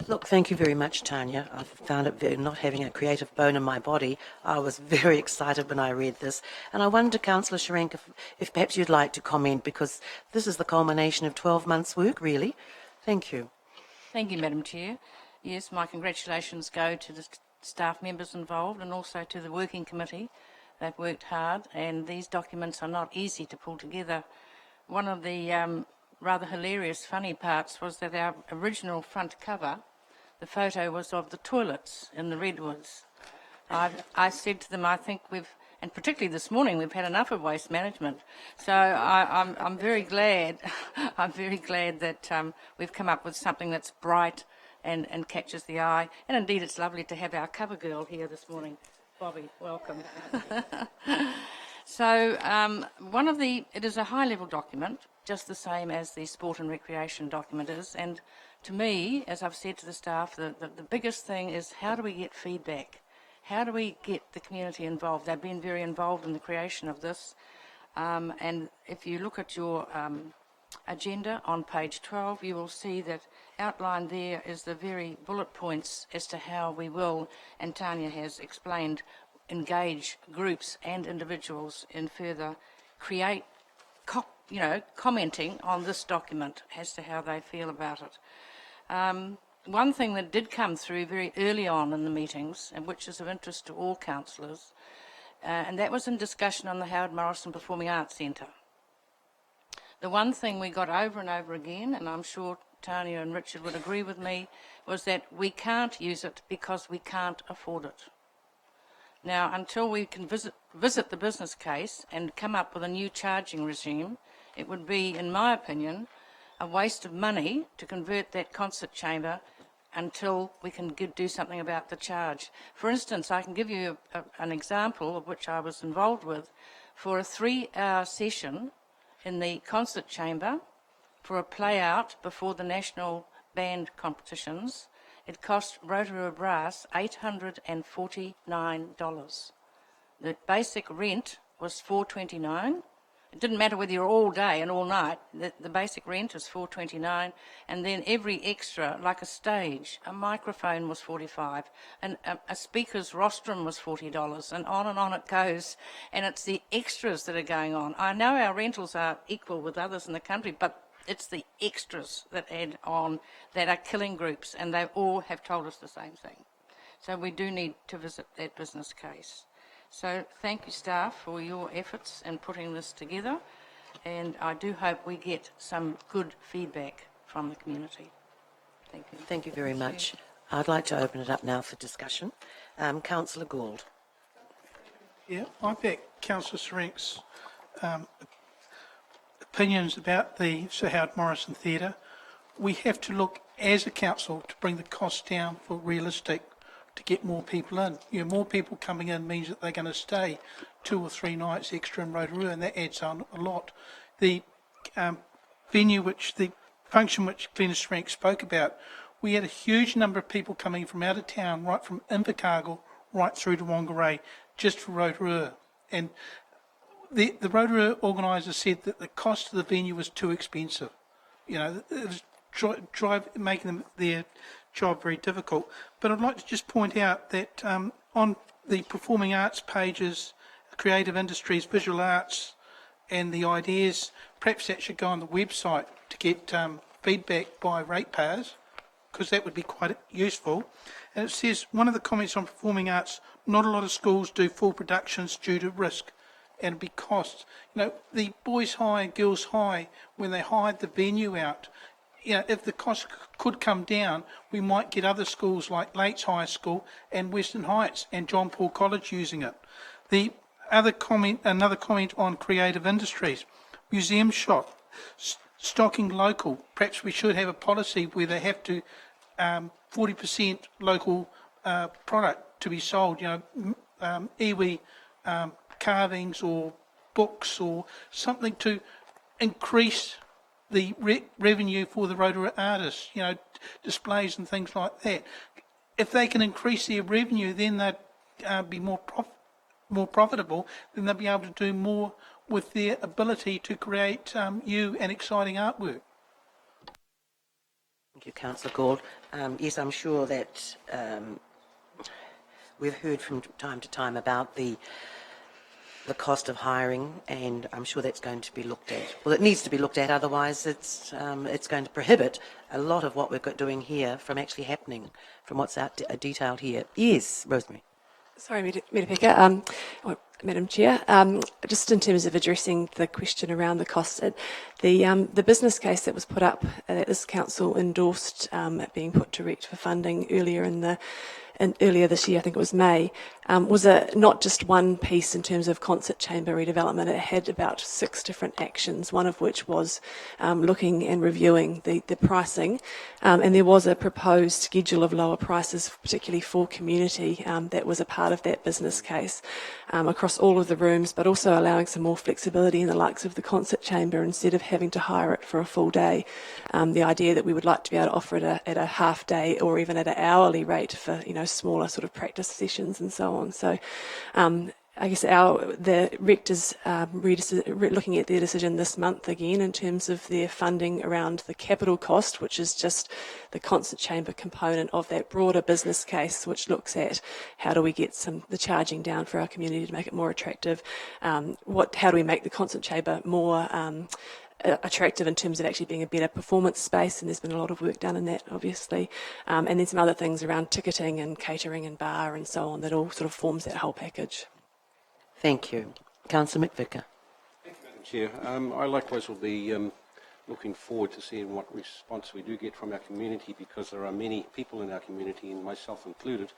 Look, thank you very much, Tanya. I found it very, not having a creative bone in my body, I was very excited when I read this. And I wonder, Councillor Sharenk, if perhaps you'd like to comment, because this is the culmination of 12 months' work, really. Thank you. Thank you, Madam Chair. Yes, my congratulations go to the staff members involved and also to the working committee. They've worked hard, and these documents are not easy to pull together. One of the rather hilarious, funny parts was that our original front cover, the photo was of the toilets in the Redwoods. I said to them, I think and particularly this morning, we've had enough of waste management. So I'm very glad, I'm very glad that we've come up with something that's bright and catches the eye. And indeed, it's lovely to have our cover girl here this morning. Bobby, welcome. So it is a high-level document, just the same as the sport and recreation document is. And to me, as I've said to the staff, the biggest thing is how do we get feedback? How do we get the community involved? They've been very involved in the creation of this. And if you look at your agenda on page 12, you will see that outlined there is the very bullet points as to how we will, and Tanya has explained, engage groups and individuals in further commenting on this document as to how they feel about it. One thing that did come through very early on in the meetings, and which is of interest to all councillors, and that was in discussion on the Howard Morrison Performing Arts Centre. The one thing we got over and over again, and I'm sure Tanya and Richard would agree with me, was that we can't use it because we can't afford it. Now, until we can visit the business case and come up with a new charging regime, it would be, in my opinion, a waste of money to convert that concert chamber until we can do something about the charge. For instance, I can give you an example of which I was involved with. For a 3-hour session in the concert chamber for a play-out before the national band competitions, it cost Rotorua Brass $849. The basic rent was $429. It didn't matter whether you're all day and all night. The basic rent is $429, and then every extra, like a stage, a microphone was $45, and a speaker's rostrum was $40, and on it goes. And it's the extras that are going on. I know our rentals are equal with others in the country, but it's the extras that add on that are killing groups, and they all have told us the same thing. So we do need to visit that business case. So thank you, staff, for your efforts in putting this together, and I do hope we get some good feedback from the community. Thank you. Thank you very much. I'd like to open it up now for discussion. Councillor Gould. Yeah, I back Councillor Sharenk's opinions about the Sir Howard Morrison Theatre. We have to look as a council to bring the cost down for realistic, to get more people in. More people coming in means that they're going to stay 2 or 3 nights extra in Rotorua, and that adds on a lot. The the function which Glenys Sharenk spoke about, we had a huge number of people coming from out of town, right from Invercargill right through to Whangarei, just for Rotorua. And the Rotorua organisers said that the cost of the venue was too expensive. It was making their job very difficult. But I'd like to just point out that on the performing arts pages, creative industries, visual arts, and the ideas perhaps that should go on the website to get feedback by ratepayers, because that would be quite useful. And it says, one of the comments on performing arts, not a lot of schools do full productions due to risk and it'd be costs. You know, the Boys High and Girls High, when they hired the venue out, you know, if the cost could come down, we might get other schools like Lates High School and Western Heights and John Paul College using it. The other comment, another comment on creative industries, museum shop, stocking local. Perhaps we should have a policy where they have to 40% local product to be sold. You know, iwi carvings or books or something to increase the revenue for the Rotorua artists, you know, displays and things like that. If they can increase their revenue, then they'd be more profitable, then they'll be able to do more with their ability to create new and exciting artwork. Thank you, Councillor Gould. Yes, I'm sure that we've heard from time to time about the cost of hiring, and I'm sure that's going to be looked at. Well, it needs to be looked at, otherwise it's going to prohibit a lot of what we're doing here from actually happening, from what's out detailed here. Yes, Rosemary. Sorry, Medipeka, Madam Chair. Just in terms of addressing the question around the costs, the business case that was put up that this council endorsed being put to RECT for funding earlier this year, I think it was May, was not just one piece in terms of concert chamber redevelopment. It had about 6 different actions, one of which was looking and reviewing the pricing, and there was a proposed schedule of lower prices, particularly for community, that was a part of that business case across all of the rooms, but also allowing some more flexibility in the likes of the concert chamber instead of having to hire it for a full day. The idea that we would like to be able to offer it at a half day or even at an hourly rate for, you know, smaller sort of practice sessions and so on. So I guess the RECT is looking at their decision this month again in terms of their funding around the capital cost, which is just the concert chamber component of that broader business case, which looks at how do we get the charging down for our community to make it more attractive. How do we make the concert chamber more attractive in terms of actually being a better performance space, and there's been a lot of work done in that, obviously. And then some other things around ticketing and catering and bar and so on that all sort of forms that whole package. Thank you. Councillor McVicker. Thank you, Madam Chair. I likewise will be looking forward to seeing what response we do get from our community, because there are many people in our community, and myself included,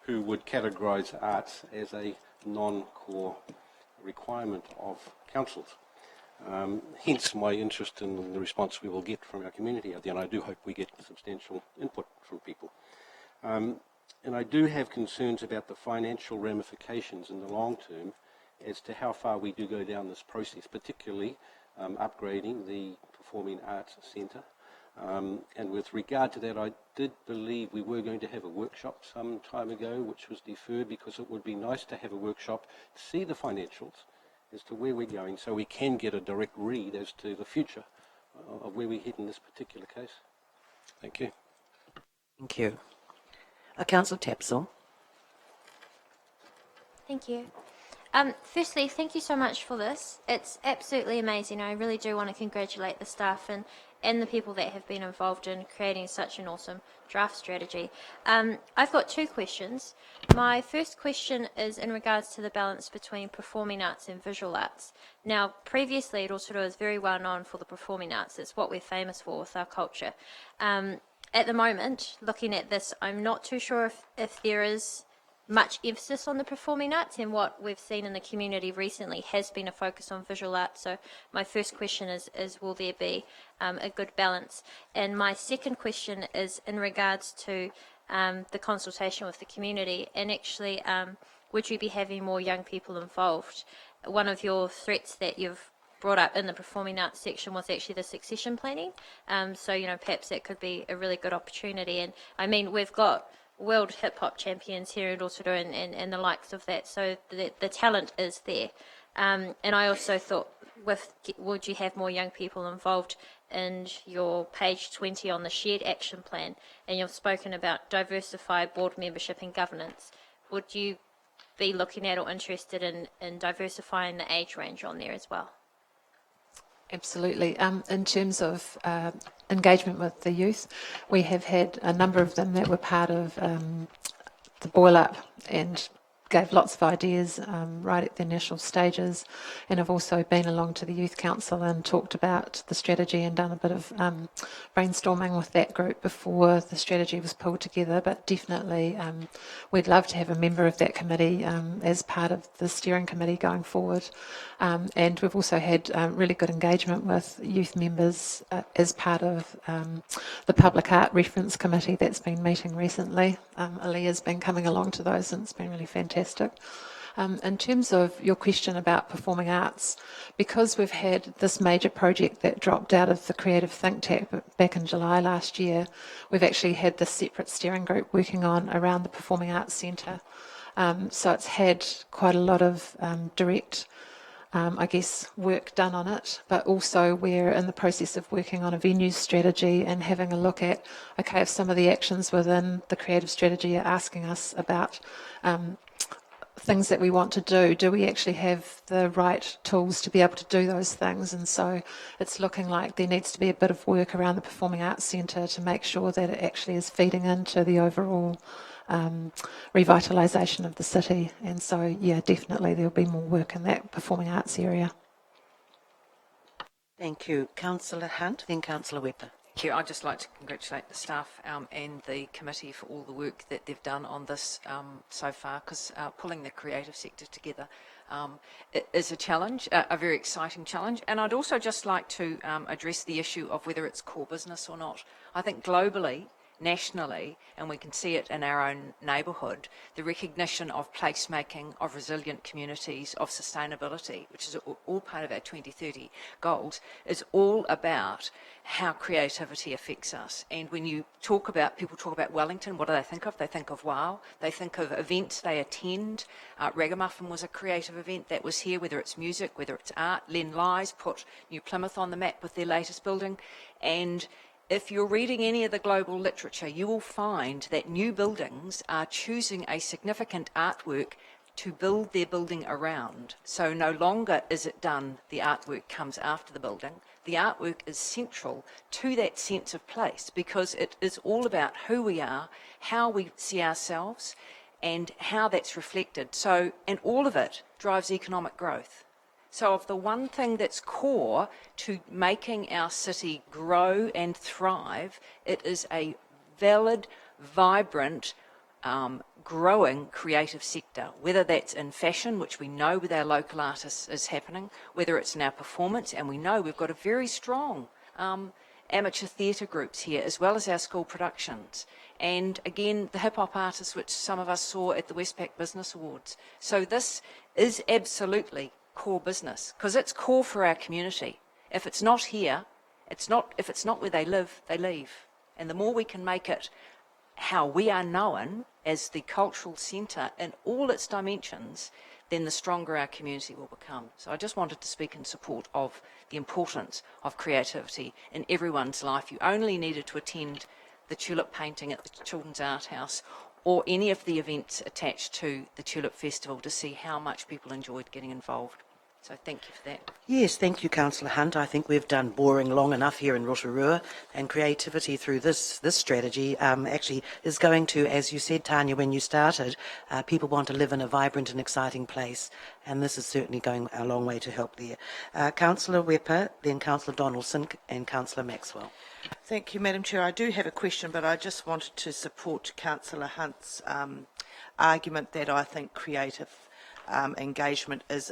who would categorise arts as a non-core requirement of councils. Hence my interest in the response we will get from our community out there, and I do hope we get substantial input from people. And I do have concerns about the financial ramifications in the long term as to how far we do go down this process, particularly upgrading the Performing Arts Centre. And with regard to that, I did believe we were going to have a workshop some time ago, which was deferred, because it would be nice to have a workshop to see the financials as to where we're going, so we can get a direct read as to the future of where we head in this particular case. Thank you. Thank you. Councillor Tapsell. Thank you. Firstly, thank you so much for this. It's absolutely amazing. I really do want to congratulate the staff and the people that have been involved in creating such an awesome draft strategy. I've got 2 questions. My first question is in regards to the balance between performing arts and visual arts. Now, previously, Rotorua is very well known for the performing arts. It's what we're famous for with our culture. At the moment, looking at this, I'm not too sure if there is much emphasis on the performing arts, and what we've seen in the community recently has been a focus on visual arts. So my first question is will there be a good balance? And my second question is in regards to the consultation with the community, and actually would you be having more young people involved? One of your threats that you've brought up in the performing arts section was actually the succession planning. So, you know, perhaps that could be a really good opportunity. And I mean, we've got world hip-hop champions here in Rotorua and the likes of that, so the talent is there. And I also thought, would you have more young people involved in your page 20 on the shared action plan, and you've spoken about diversified board membership and governance. Would you be looking at or interested in diversifying the age range on there as well? Absolutely. In terms of engagement with the youth, we have had a number of them that were part of the boil up and gave lots of ideas right at the initial stages, and I've also been along to the Youth Council and talked about the strategy and done a bit of brainstorming with that group before the strategy was pulled together. But definitely we'd love to have a member of that committee as part of the steering committee going forward, and we've also had really good engagement with youth members as part of the Public Art Reference Committee that's been meeting recently. Aaliyah's been coming along to those and it's been really fantastic. In terms of your question about performing arts, because we've had this major project that dropped out of the Creative Think Tank back in July last year, we've actually had this separate steering group working on around the Performing Arts Centre. So it's had quite a lot of direct work done on it, but also we're in the process of working on a venues strategy and having a look at, okay, if some of the actions within the creative strategy are asking us about things that we want to do we actually have the right tools to be able to do those things? And so it's looking like there needs to be a bit of work around the Performing Arts Centre to make sure that it actually is feeding into the overall revitalisation of the city. And so, yeah, definitely there'll be more work in that performing arts area. Thank you. Councillor Hunt, then Councillor Webber. Thank you. I'd just like to congratulate the staff and the committee for all the work that they've done on this so far, because pulling the creative sector together is a challenge, a very exciting challenge. And I'd also just like to address the issue of whether it's core business or not. I think globally, nationally, and we can see it in our own neighbourhood, the recognition of placemaking, of resilient communities, of sustainability, which is all part of our 2030 goals, is all about how creativity affects us. And when you talk about, people talk about Wellington, what do they think of? They think of wow. They think of events they attend. Ragamuffin was a creative event that was here, whether it's music, whether it's art. Len Lyes put New Plymouth on the map with their latest building. And if you're reading any of the global literature, you will find that new buildings are choosing a significant artwork to build their building around. So no longer is it done, the artwork comes after the building. The artwork is central to that sense of place because it is all about who we are, how we see ourselves, and how that's reflected. So, and all of it drives economic growth. So of the one thing that's core to making our city grow and thrive, it is a valid, vibrant, growing creative sector, whether that's in fashion, which we know with our local artists is happening, whether it's in our performance, and we know we've got a very strong amateur theatre groups here, as well as our school productions. And again, the hip-hop artists, which some of us saw at the Westpac Business Awards. So this is absolutely core business, because it's core for our community. If it's not here, if it's not where they live, they leave. And the more we can make it how we are known as the cultural centre in all its dimensions, then the stronger our community will become. So I just wanted to speak in support of the importance of creativity in everyone's life. You only needed to attend the tulip painting at the Children's Art House or any of the events attached to the Tulip Festival to see how much people enjoyed getting involved. So thank you for that. Yes, thank you, Councillor Hunt. I think we've done boring long enough here in Rotorua, and creativity through this strategy actually is going to, as you said, Tanya, when you started, people want to live in a vibrant and exciting place, and this is certainly going a long way to help there. Councillor Webber, then Councillor Donaldson, and Councillor Maxwell. Thank you, Madam Chair. I do have a question, but I just wanted to support Councillor Hunt's argument that I think creative engagement is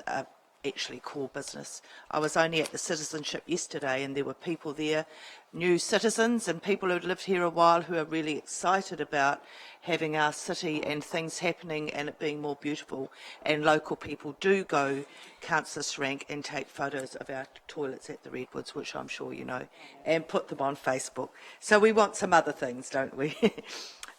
actually core business. I was only at the citizenship yesterday and there were people there, new citizens and people who'd lived here a while who are really excited about having our city and things happening and it being more beautiful, and local people do go, Councillor Srank, and take photos of our toilets at the Redwoods, which I'm sure you know, and put them on Facebook. So we want some other things, don't we?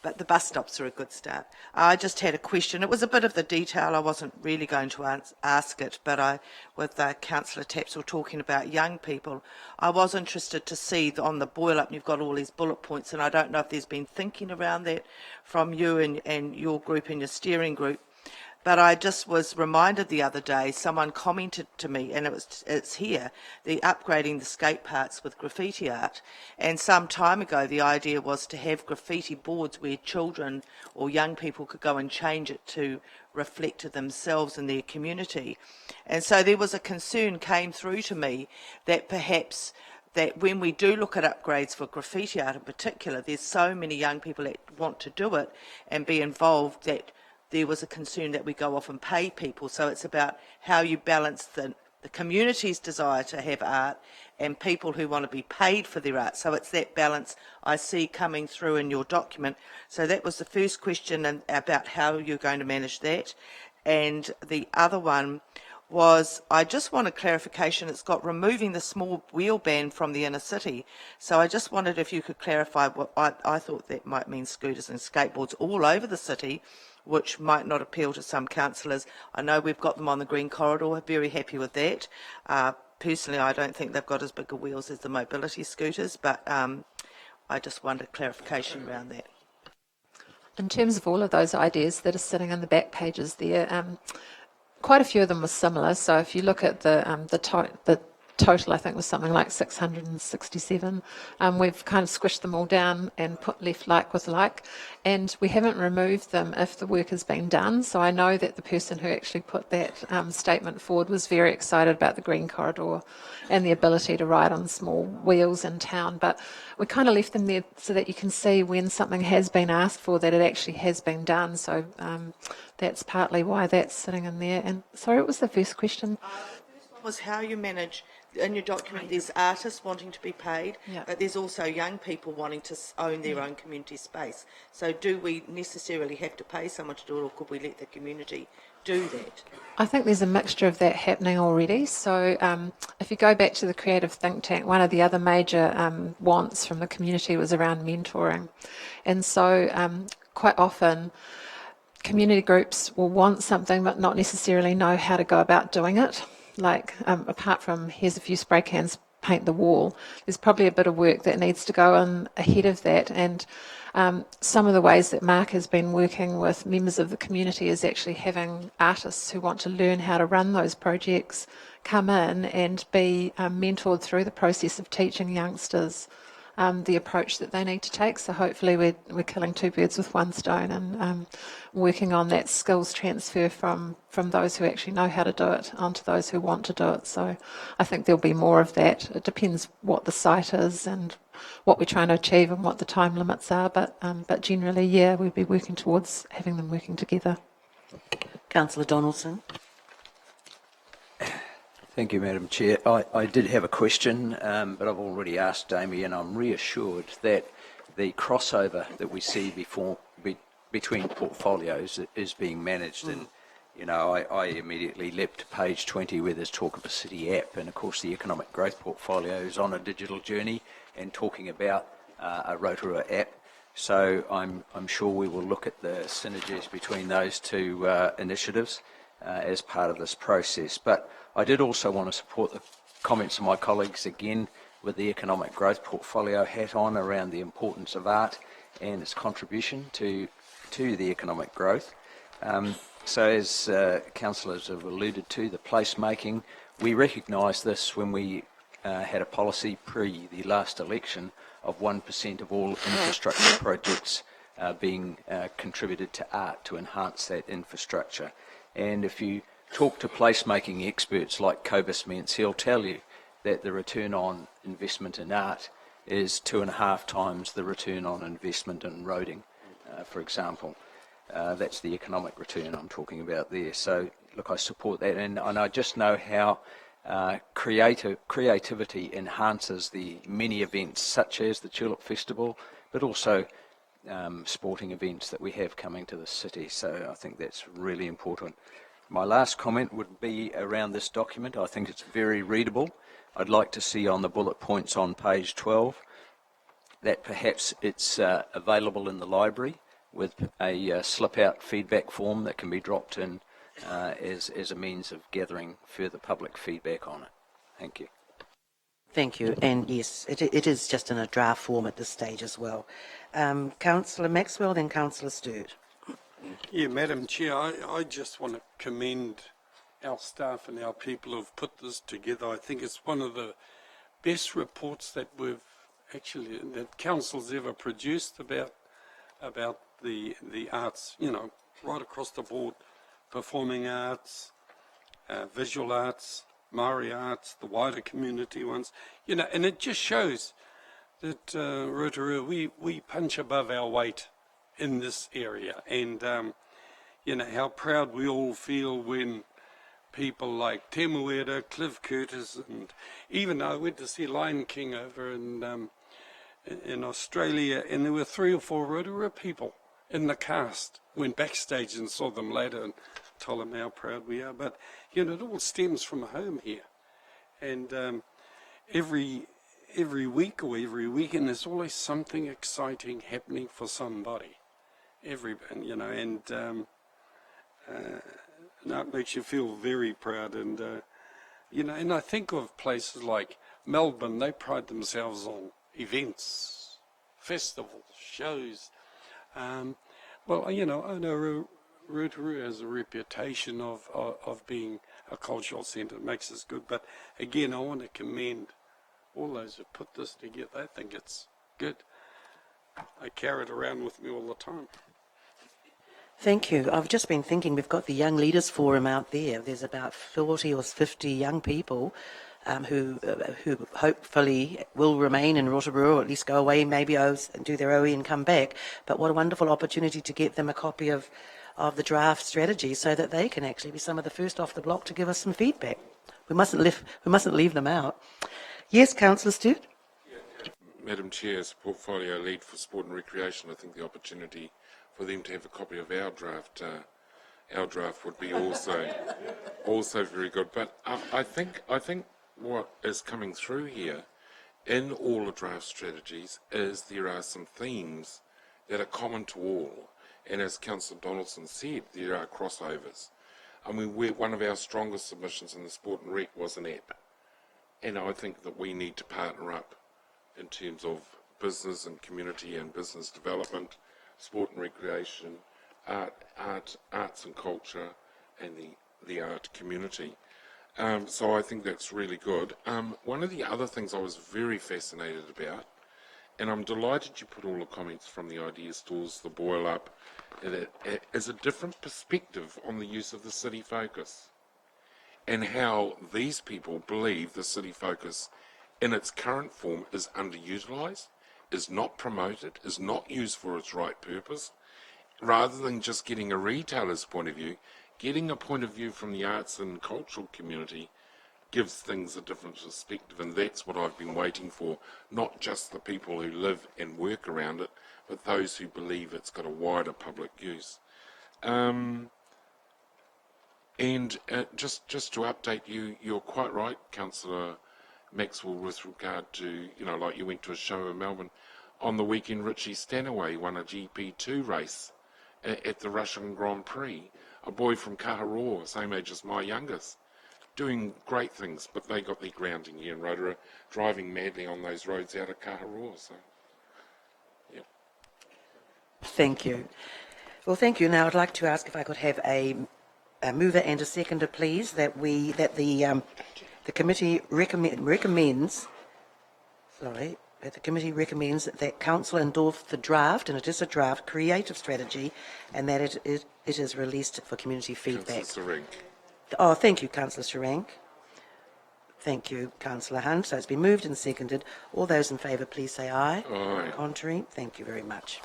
But the bus stops are a good start. I just had a question. It was a bit of the detail. I wasn't really going to ask it, but with Councillor Tapsell talking about young people, I was interested to see on the boil-up, you've got all these bullet points, and I don't know if there's been thinking around that from you and your group and your steering group, But I just was reminded the other day, someone commented to me, and it's here, the upgrading the skate parks with graffiti art. And some time ago, the idea was to have graffiti boards where children or young people could go and change it to reflect themselves and their community. And so there was a concern came through to me that perhaps that when we do look at upgrades for graffiti art in particular, there's so many young people that want to do it and be involved that there was a concern that we go off and pay people. So it's about how you balance the community's desire to have art and people who want to be paid for their art. So it's that balance I see coming through in your document. So that was the first question about how you're going to manage that. And the other one was, I just want a clarification. It's got removing the small wheel ban from the inner city. So I just wondered if you could clarify what I thought that might mean scooters and skateboards all over the city, which might not appeal to some councillors. I know we've got them on the Green Corridor, very happy with that. Personally, I don't think they've got as big a wheels as the mobility scooters, but I just wanted clarification around that. In terms of all of those ideas that are sitting on the back pages there, quite a few of them were similar. So if you look at the total, I think, was something like 667. We've kind of squished them all down and put left like with like, and we haven't removed them if the work has been done. So I know that the person who actually put that statement forward was very excited about the Green Corridor and the ability to ride on small wheels in town, but we kind of left them there so that you can see when something has been asked for that it actually has been done. So that's partly why that's sitting in there. And sorry, what was the first question? The first one was how you manage. In your document, there's artists wanting to be paid, but there's also young people wanting to own their own community space. So do we necessarily have to pay someone to do it, or could we let the community do that? I think there's a mixture of that happening already. So if you go back to the creative think tank, one of the other major wants from the community was around mentoring. And so quite often community groups will want something but not necessarily know how to go about doing it. Like apart from here's a few spray cans, paint the wall, there's probably a bit of work that needs to go on ahead of that. And some of the ways that Mark has been working with members of the community is actually having artists who want to learn how to run those projects come in and be mentored through the process of teaching youngsters the approach that they need to take. So hopefully we're killing two birds with one stone and working on that skills transfer from those who actually know how to do it onto those who want to do it. So I think there'll be more of that. It depends what the site is and what we're trying to achieve and what the time limits are. But generally, yeah, we'll be working towards having them working together. Councillor Donaldson. Thank you, Madam Chair. I did have a question, but I've already asked Amy, and I'm reassured that the crossover that we see between portfolios is being managed. And, you know, I immediately leapt to page 20 where there's talk of a city app, and of course the economic growth portfolio is on a digital journey and talking about a Rotorua app. So I'm sure we will look at the synergies between those two initiatives as part of this process. But I did also want to support the comments of my colleagues again with the economic growth portfolio hat on around the importance of art and its contribution to the economic growth. So as councillors have alluded to, the placemaking, we recognised this when we had a policy pre the last election of 1% of all infrastructure projects being contributed to art to enhance that infrastructure. And if you talk to placemaking experts like Cobus Mintz, he'll tell you that the return on investment in art is 2.5 times the return on investment in roading, for example. That's the economic return I'm talking about there. So, look, I support that, and I just know how creativity enhances the many events such as the Tulip Festival, but also sporting events that we have coming to the city. So I think that's really important. My last comment would be around this document. I think it's very readable. I'd like to see on the bullet points on page 12 that perhaps it's available in the library with a slip-out feedback form that can be dropped in as a means of gathering further public feedback on it. Thank you. Thank you. And yes, it is just in a draft form at this stage as well. Councillor Maxwell, then Councillor Sturt. Yeah, Madam Chair, I just want to commend our staff and our people who've put this together. I think it's one of the best reports that that council's ever produced about the arts, you know, right across the board, performing arts, visual arts, Maori arts, the wider community ones, you know, and it just shows that Rotorua, we punch above our weight in this area, and you know how proud we all feel when people like Te Muera, Cliff Curtis, and even I went to see Lion King over in Australia, and there were 3 or 4 Rotorua people in the cast. Went backstage and saw them later and told them how proud we are. But you know, it all stems from home here, and every week or every weekend there's always something exciting happening for somebody. You know, and that makes you feel very proud. And you know, and I think of places like Melbourne. They pride themselves on events, festivals, shows. Well, you know, I know Rotorua has a reputation of being a cultural centre. It makes us good. But again, I want to commend all those who put this together. I think it's good. I carry it around with me all the time. Thank you. I've just been thinking, we've got the Young Leaders Forum out there. There's about 40 or 50 young people who hopefully will remain in Rotorua, or at least go away, maybe and do their OE and come back. But what a wonderful opportunity to get them a copy of the draft strategy so that they can actually be some of the first off the block to give us some feedback. We mustn't leave them out. Yes, Councillor Stewart? Madam Chair, as Portfolio Lead for Sport and Recreation, I think the opportunity for them to have a copy of our draft would be also very good. But I think what is coming through here in all the draft strategies is there are some themes that are common to all, and as Councillor Donaldson said, there are crossovers. I mean, one of our strongest submissions in the Sport and Rec was an app, and I think that we need to partner up in terms of business and community and business development, sport and recreation, arts and culture, and the art community. So I think that's really good. One of the other things I was very fascinated about, and I'm delighted you put all the comments from the idea stores, the boil up, is a different perspective on the use of the city focus and how these people believe the city focus in its current form is underutilised, is not promoted, is not used for its right purpose. Rather than just getting a retailer's point of view, getting a point of view from the arts and cultural community gives things a different perspective, and that's what I've been waiting for, not just the people who live and work around it, but those who believe it's got a wider public use. And just to update you, you're quite right, Councillor Maxwell, with regard to, you know, like you went to a show in Melbourne. On the weekend, Richie Stanaway won a GP2 race at the Russian Grand Prix. A boy from Kaharoa, same age as my youngest, doing great things, but they got their grounding here in Rotorua, driving madly on those roads out of Kaharoa. So, yeah. Thank you. Well, thank you. Now, I'd like to ask if I could have a mover and a seconder, please, that the committee recommends that Council endorse the draft, and it is a draft, creative strategy, and that it is released for community feedback. Councillor Sereng. Oh, thank you, Councillor Sereng. Thank you, Councillor Hunt. So it's been moved and seconded. All those in favour, please say aye. Aye. Contrary? Thank you very much.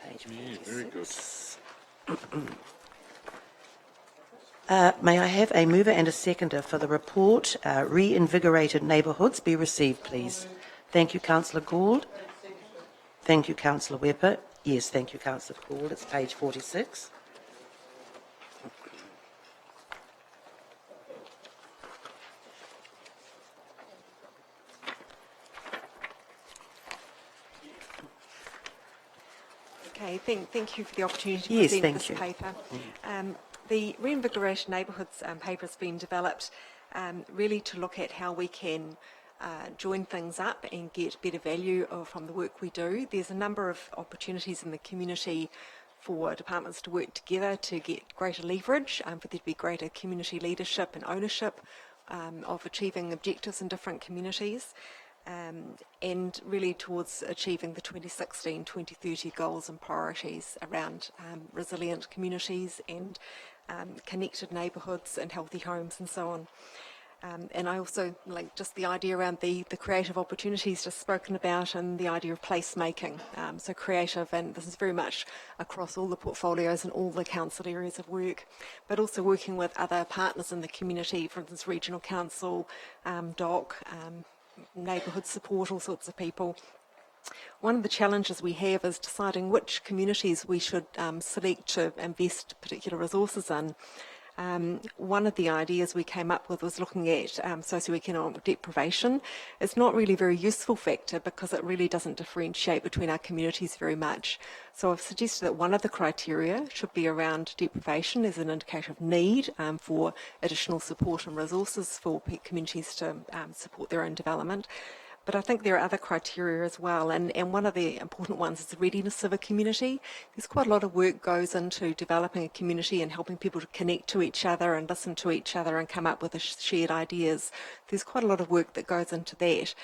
Page 46. Yeah, very good. May I have a mover and a seconder for the report, Reinvigorated Neighbourhoods, be received, please. Thank you, Councillor Gould. Thank you, Councillor Webber. Yes, thank you, Councillor Gould. It's page 46. Okay, thank you for the opportunity to Yes, present thank this you. paper. The Reinvigoration Neighbourhoods paper has been developed really to look at how we can join things up and get better value from the work we do. There's a number of opportunities in the community for departments to work together to get greater leverage, for there to be greater community leadership and ownership of achieving objectives in different communities, and really towards achieving the 2016-2030 goals and priorities around resilient communities and connected neighbourhoods and healthy homes and so on. And I also like just the idea around the creative opportunities just spoken about, and the idea of placemaking. So creative, and this is very much across all the portfolios and all the council areas of work, but also working with other partners in the community, for instance, regional council, DOC, neighbourhood support, all sorts of people. One of the challenges we have is deciding which communities we should select to invest particular resources in. One of the ideas we came up with was looking at socioeconomic deprivation. It's not really a very useful factor because it really doesn't differentiate between our communities very much. So I've suggested that one of the criteria should be around deprivation as an indicator of need for additional support and resources for communities to support their own development. But I think there are other criteria as well, and one of the important ones is the readiness of a community. There's quite a lot of work goes into developing a community and helping people to connect to each other and listen to each other and come up with shared ideas. There's quite a lot of work that goes into that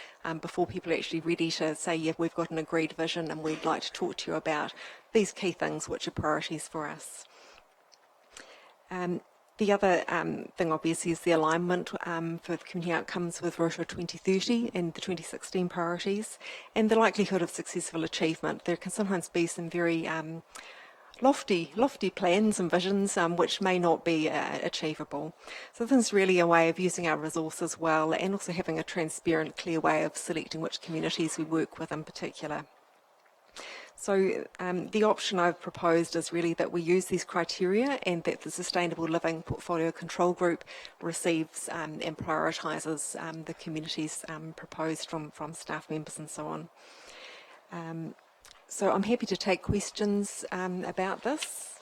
before people are actually ready to say, yeah, we've got an agreed vision and we'd like to talk to you about these key things which are priorities for us. The other thing, obviously, is the alignment for the community outcomes with Rotorua 2030 and the 2016 priorities, and the likelihood of successful achievement. There can sometimes be some very lofty plans and visions which may not be achievable. So this is really a way of using our resources well, and also having a transparent, clear way of selecting which communities we work with in particular. So the option I've proposed is really that we use these criteria and that the Sustainable Living Portfolio Control Group receives and prioritises the communities proposed from staff members and so on. So I'm happy to take questions about this.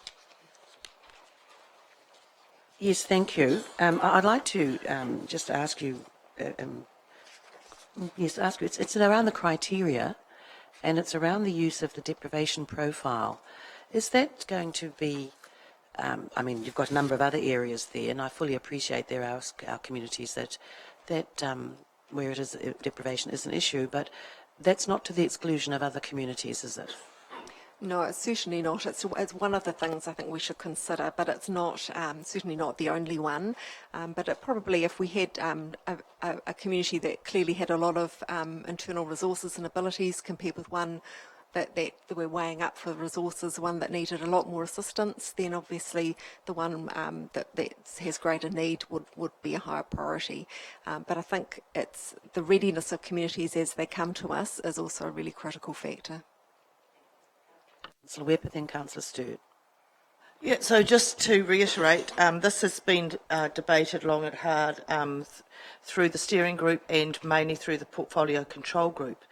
Yes, thank you. I'd like to just ask you, it's around the criteria, and it's around the use of the deprivation profile. Is that going to be, I mean, you've got a number of other areas there, and I fully appreciate there are our communities that where it is deprivation is an issue, but that's not to the exclusion of other communities, is it? No, it's certainly not. It's one of the things I think we should consider, but it's not certainly not the only one. But it probably, if we had a community that clearly had a lot of internal resources and abilities compared with one that we're weighing up for resources, one that needed a lot more assistance, then obviously the one that has greater need would be a higher priority. But I think it's the readiness of communities as they come to us is also a really critical factor. Councillor Webber, then Councillor Stewart. Yeah, so just to reiterate, this has been debated long and hard through the steering group and mainly through the portfolio control group.